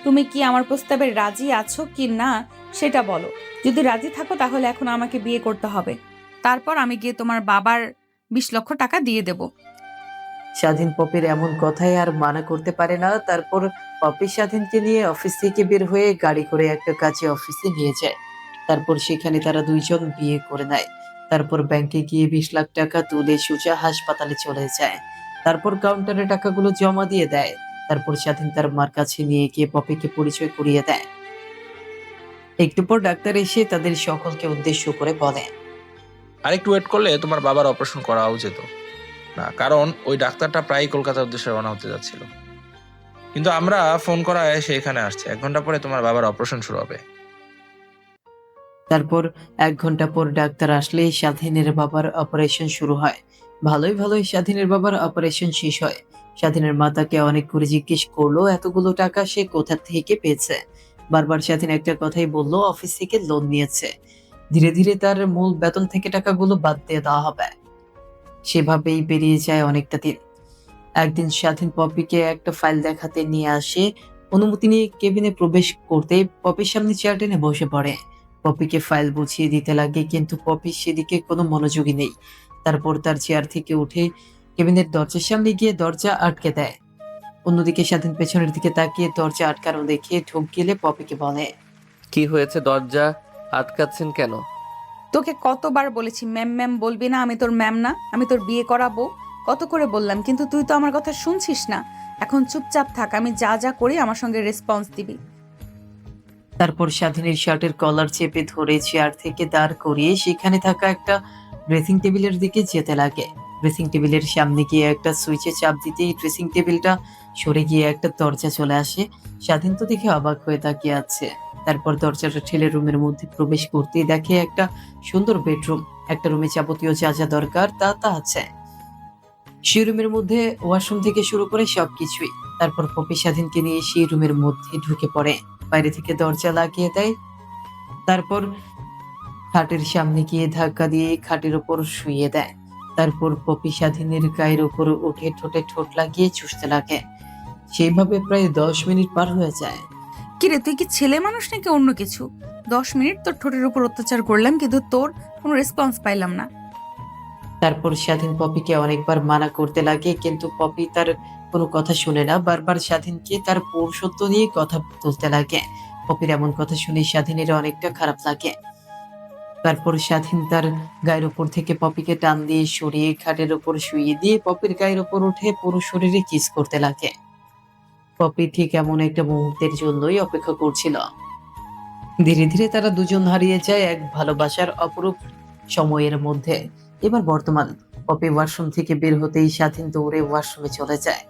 তুমি কি আমার প্রস্তাবে রাজি আছো কি না সেটা বলো। যদি রাজি থাকো তাহলে এখন আমাকে বিয়ে করতে হবে, তারপর আমি গিয়ে তোমার বাবার 20 লক্ষ টাকা দিয়ে দেব। স্বাধীন পপির এমন কথাই আর মানা করতে পারে না। তারপর পপি স্বাধীনকে নিয়ে অফিস থেকে বের হয়ে গাড়ি করে একটা কাজে অফিসে নিয়ে যায়। তারপর সেখানে তারা দুইজন বিয়ে করে নেয়। তারপর ব্যাংকে গিয়ে 20 লাখ টাকা তুলে সোজা হাসপাতালে চলে যায়। তারপর কাউন্টারে টাকাগুলো জমা দিয়ে দেয়। তারপর স্বাধীন তার মার কাছে নিয়ে গিয়ে পপিকে পরিচয় করিয়ে দেয়। একটু পর ডাক্তার এসে তাদের সকলকে উদ্দেশ্য করে বলে, আর একটু ওয়েট করলে তোমার বাবার অপারেশন করাও যেত না, কারণ ওই ডাক্তারটা প্রায়ই কলকাতার উদ্দেশ্যে রওনা হতে যাচ্ছিল। কিন্তু আমরা ফোন করায় সে এখানে আসছে। 1 ঘন্টা পরে তোমার বাবার অপারেশন শুরু হবে। তারপর 1 ঘন্টা পর ডাক্তার আসলে স্বাধীনের বাবার অপারেশন শুরু হয়। ভালোই ভালোই স্বাধীনের বাবার অপারেশন শেষ হয়। স্বাধীনের মা তাকে অনেক করে জিজ্ঞেস করলো এতগুলো টাকা সে কোথা থেকে পেয়েছে। বারবার স্বাধীন একটা কথাই বলল, অফিস থেকে লোন নিয়েছে। ধীরে ধীরে তার মূল বেতন থেকে টাকাগুলো বাদ দিয়ে দেওয়া হবে। সেভাবেই পেরিয়ে যায় অনেকটা দিন। একদিন স্বাধীন পপিকে একটা ফাইল দেখাতে নিয়ে আসে। অনুমতি নিয়ে কেবিনে প্রবেশ করতে পপির সামনে চেয়ার টেনে বসে পড়ে। পপিকে ফাইল বুঝিয়ে দিতে লাগে, কিন্তু পপি সেদিকে কোনো মনোযোগী নেই। তারপর তার চেয়ার থেকে উঠে কেবিনের দরজার সামনে গিয়ে দরজা আটকে দেয়। অন্যদিকে স্বাধীন পেছনের দিকে তাকিয়ে দরজা আটকানো দেখে ঢোক গেলে পপিকে বলে, কি হয়েছে, দরজা আটকাচ্ছেন কেন? তোকে কতবার বলেছি ম্যাম ম্যাম বলবি না, আমি তোর ম্যাম না, আমি তোর বিয়ে করাবো। কত করে বললাম, কিন্তু তুই তো আমার কথা শুনছিস না। এখন চুপচাপ থাক, আমি যা যা করি আমার সঙ্গে রেসপন্স দিবি। তারপর স্বাধীনের শার্টের কলার চেপে ধরে চেয়ার থেকে দাঁড় করিয়ে সেখানে থাকা একটা ড্রেসিং টেবিলের দিকে যেতে লাগে। ড্রেসিং টেবিলের সামনে গিয়ে একটা সুইচে চাপ দিতেই ড্রেসিং টেবিলটা সরে গিয়ে একটা দরজা চলে আসে। স্বাধীন তো দেখে অবাক হয়ে তাকিয়ে আছে। তারপর দরজাটা ঠেলে রুমের মধ্যে প্রবেশ করতেই দেখে একটা সুন্দর বেডরুম। একটা রুমে যাবতীয় যা যা দরকার তা তা আছে। সেই রুমের মধ্যে ওয়াশরুম থেকে শুরু করে সবকিছুই। তারপর পপি স্বাধীনকে নিয়ে সেই রুমের মধ্যে ঢুকে পড়ে, বাইরে থেকে দরজা লাগিয়ে দেয়। তারপর খাটের সামনে গিয়ে ধাক্কা দিয়ে খাটের উপর শুইয়ে দেয়। তারপর পপি স্বাধীনের গায়ের উপর উঠে ঠোঁটে ঠোঁট লাগিয়ে চুষতে লাগে। সেইভাবে প্রায় 10 মিনিট পার হয়ে যায়। কিরে, তুই কি ছেলে মানুষ নাকি অন্য কিছু? 10 মিনিট তোর ঠোঁটের উপর অত্যাচার করলাম, কিন্তু তোর কোনো রেসপন্স পাইলাম না। তারপর স্বাধীন পপিকে অনেকবার মানা করতে লাগে, কিন্তু পপি তার কোনো কথা শুনে না। বারবার স্বাধীনকে তার পৌরুষত্ব নিয়ে কথা তুলতে লাগে। পপির এমন কথা শুনে স্বাধীনের অনেকটা খারাপ লাগে। তারপর স্বাধীন তার গায়ের উপর থেকে পপিকে টান দিয়ে সরিয়ে খাটের উপর শুইয়ে দিয়ে পপির গায়ের উপর উঠে পুরো শরীরে কিস করতে লাগে। পপি ঠিক এমন একটা মুহূর্তের জন্যই অপেক্ষা করছিল। ধীরে ধীরে তারা দুজন হারিয়ে যায় এক ভালোবাসার অপরূপ সময়ের মধ্যে। এবার বর্তমান। পপি ওয়াশরুম থেকে বের হতেই স্বাধীন দৌড়ে ওয়াশরুমে চলে যায়।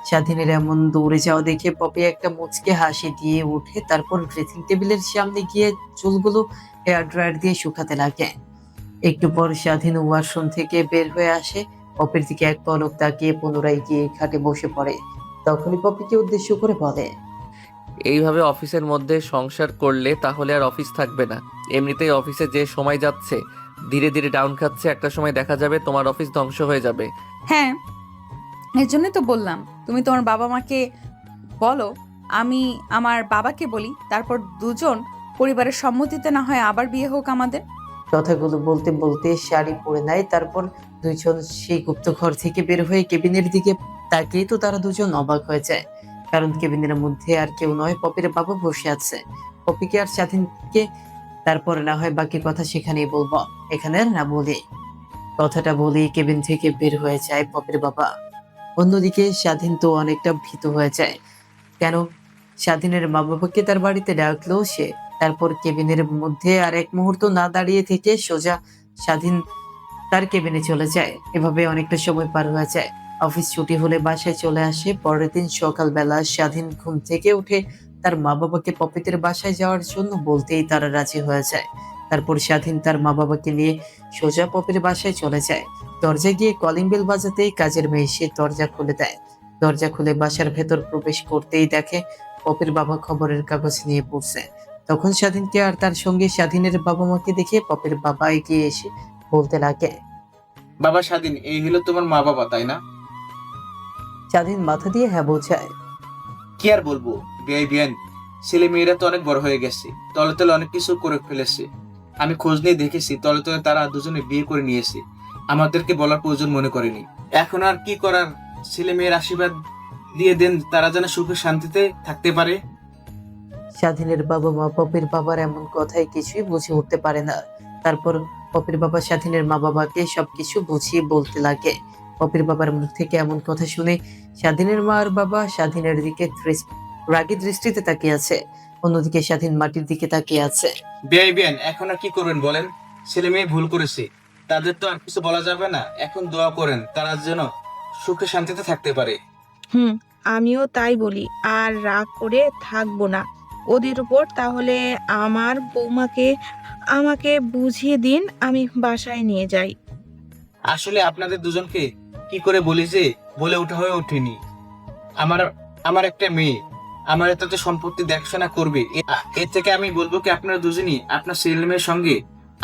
স্বাধীনের এমন দৌড়ে যাওয়া দেখে পপি একটা মুচকে হাসি দিয়ে উঠে তারপর ড্রেসিং টেবিলের সামনে গিয়ে চুলগুলো হেয়ার ড্রায়ার দিয়ে শুকাতে লাগে। একটু পর স্বাধীন ওয়াশরুম থেকে বের হয়ে আসে। পপির দিকে এক পলক তাকিয়ে পুনরায় গিয়ে খাটে বসে পড়ে। তখনই পপিকে উদ্দেশ্য করে বলে, এইভাবে অফিসের মধ্যে সংসার করলে তাহলে আর অফিস থাকবে না। এমনিতেই অফিসে যে সময় যাচ্ছে ধীরে ধীরে ডাউন খাচ্ছে, একটা সময় দেখা যাবে তোমার অফিস ধ্বংস হয়ে যাবে। হ্যাঁ, এর জন্যই তো বললাম তুমি তোমার বাবা মাকে বলো, আমি আমার বাবাকে বলি, তারপর দুজন পরিবারের সম্মতিতে না হয় আবার বিয়ে হোক আমাদের। কথাগুলো বলতে বলতে শাড়ি পরে নেয়। তারপর দুইজন সেই গুপ্ত ঘর থেকে বের হয়ে কেবিনের দিকে তাকিয়ে তো তারা দুজন অবাক হয়ে যায়, কারণ কেবিনের মধ্যে আর কেউ নয়, পপির বাবা বসে আছে। পপিকে আর স্বাধীনকে তারপর না হয় বাকি কথা সেখানেই বলবো, এখানে আর না বলি। কথাটা বলেই কেবিন থেকে বের হয়ে যায় পপির বাবা। অন্যদিকে স্বাধীন তো অনেকটা ভীত হয়ে যায়। কেন স্বাধীনের মা বাবাকে তার বাড়িতে ডাকলো সে। তারপর কেবিনের মধ্যে আর এক মুহূর্ত না দাঁড়িয়ে থেকে সোজা স্বাধীন তার কেবিনে চলে যায়। এভাবে অনেকটা সময় পার হয়ে যায়। অফিস ছুটি হলে বাসায় চলে আসে। পরের দিন সকালবেলা স্বাধীন ঘুম থেকে উঠে তার মা বাবাকে পপিতের বাসায় যাওয়ার জন্য বলতেই তারা রাজি হয়ে যায়। তারপর স্বাধীন তার মা বাবাকে নিয়ে সোজা পপির বাসায় চলে যায়। দরজায় গিয়ে কলিং বেল বাজাতেই কাজের মেয়ে এসে দরজা খুলে দেয়। দরজা খুলে বাসার ভেতর প্রবেশ করতেই দেখে পপির বাবা খবরের কাগজ নিয়ে পড়ছে। তখন স্বাধীনকে আর তার সঙ্গে স্বাধীনের বাবা মাকে দেখে পপির বাবা এগিয়ে এসে বলতে লাগে। বাবা স্বাধীন, এই হলো তোমার মা বাবা, তাই না? স্বাধীন মাথা দিয়ে হ্যাঁ বোঝায়। কি আর বলবো বিয়ান, ছেলে মেয়েরা তো অনেক বড় হয়ে গেছে, তলে তলে অনেক কিছু করে ফেলেছে। আমি খোঁজ নিয়ে দেখেছি তলে তলে তারা দুজনে বিয়ে করে নিয়েছে, আমাদেরকে বলার প্রয়োজন মনে করেনি। এখন আর কি করার, ছেলে মেয়ের আশীর্বাদ দিয়ে দেন, তারা যেন সুখে শান্তিতে থাকতে পারে। স্বাধীনের বাবা মা পপির বাবার এমন কথাই কিছুই বুঝে উঠতে পারে না। তারপর পপির বাবা স্বাধীনের মা বাবাকে সবকিছু বুঝিয়ে বলতে লাগে। পপির বাবার মুখ থেকে এমন কথা শুনে স্বাধীনের মা আর বাবা স্বাধীনের দিকে রাগী দৃষ্টিতে তাকিয়ে আছে। অন্যদিকে স্বাধীন মাটির দিকে তাকিয়ে আছে। বিয়ান, এখন আর কি করবেন বলেন? ছেলে মেয়ে ভুল করেছে, তাদের তো আর কিছু বলা যাবে না। এখন দোয়া করেন তারা যেন সুখে শান্তিতে থাকতে পারে। আমিও তাই বলি, আর রাগ করে থাকবো না ওদের উপর। তাহলে আমার বৌমাকে আমাকে বুঝিয়ে দিন, আমি বাসায় নিয়ে যাই। আসলে আপনাদের দুজনকে কি করে বলি যে বলে ওঠা হয়ে ওঠেনি। আমার আমার একটা মেয়ে, আমার এত সম্পত্তি দেখাশোনা করবে, এর থেকে আমি বলবো কি আপনারা দুজনই আপনার ছেলে মেয়ের সঙ্গে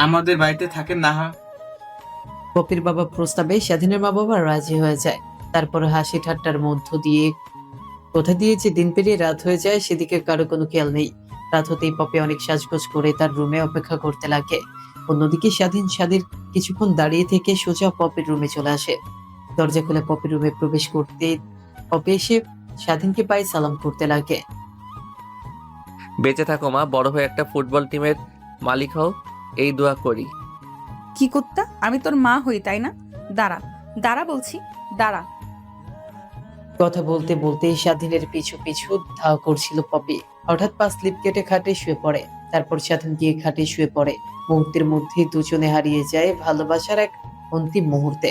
আমাদের বাড়িতে থাকেন না। পপির বাবা প্রস্তাবে স্বাধীনের মা বাবা রাজি হয়ে যায়। তারপর হাসি ঠাট্টার মধ্য দিয়ে কোথা দিয়ে যে দিন পেরিয়ে রাত হয়ে যায় সেদিকে কারো কোনো খেয়াল নেই। রাত হতেই পপি অনেক সাজগোজ করে তার রুমে অপেক্ষা করতে লাগে। অন্যদিকে স্বাধীন কিছুক্ষণ দাঁড়িয়ে থেকে সোজা পপির রুমে চলে আসে। দরজা খুলে পপির রুমে প্রবেশ করতে পপি এসে স্বাধীনকে পায়ে সালাম করতে লাগে। বেঁচে থাকো মা, বড় হয়ে একটা ফুটবল টিমের মালিক হও, এই দোয়া করি। কি কুত্তা, আমি তোর মা হই তাই না? দাঁড়া দাঁড়া বলছি, দাঁড়া। কথা বলতে বলতে স্বাধীনের পিছু পিছু ধাওয়া করছিল পপি। হঠাৎ পা স্লিপ কেটে খাটে শুয়ে পড়ে। তারপর স্বাধীন গিয়ে খাটে শুয়ে পড়ে। মুহূর্তের মধ্যেই দুজনে হারিয়ে যায় ভালোবাসার এক অন্তিম মুহূর্তে।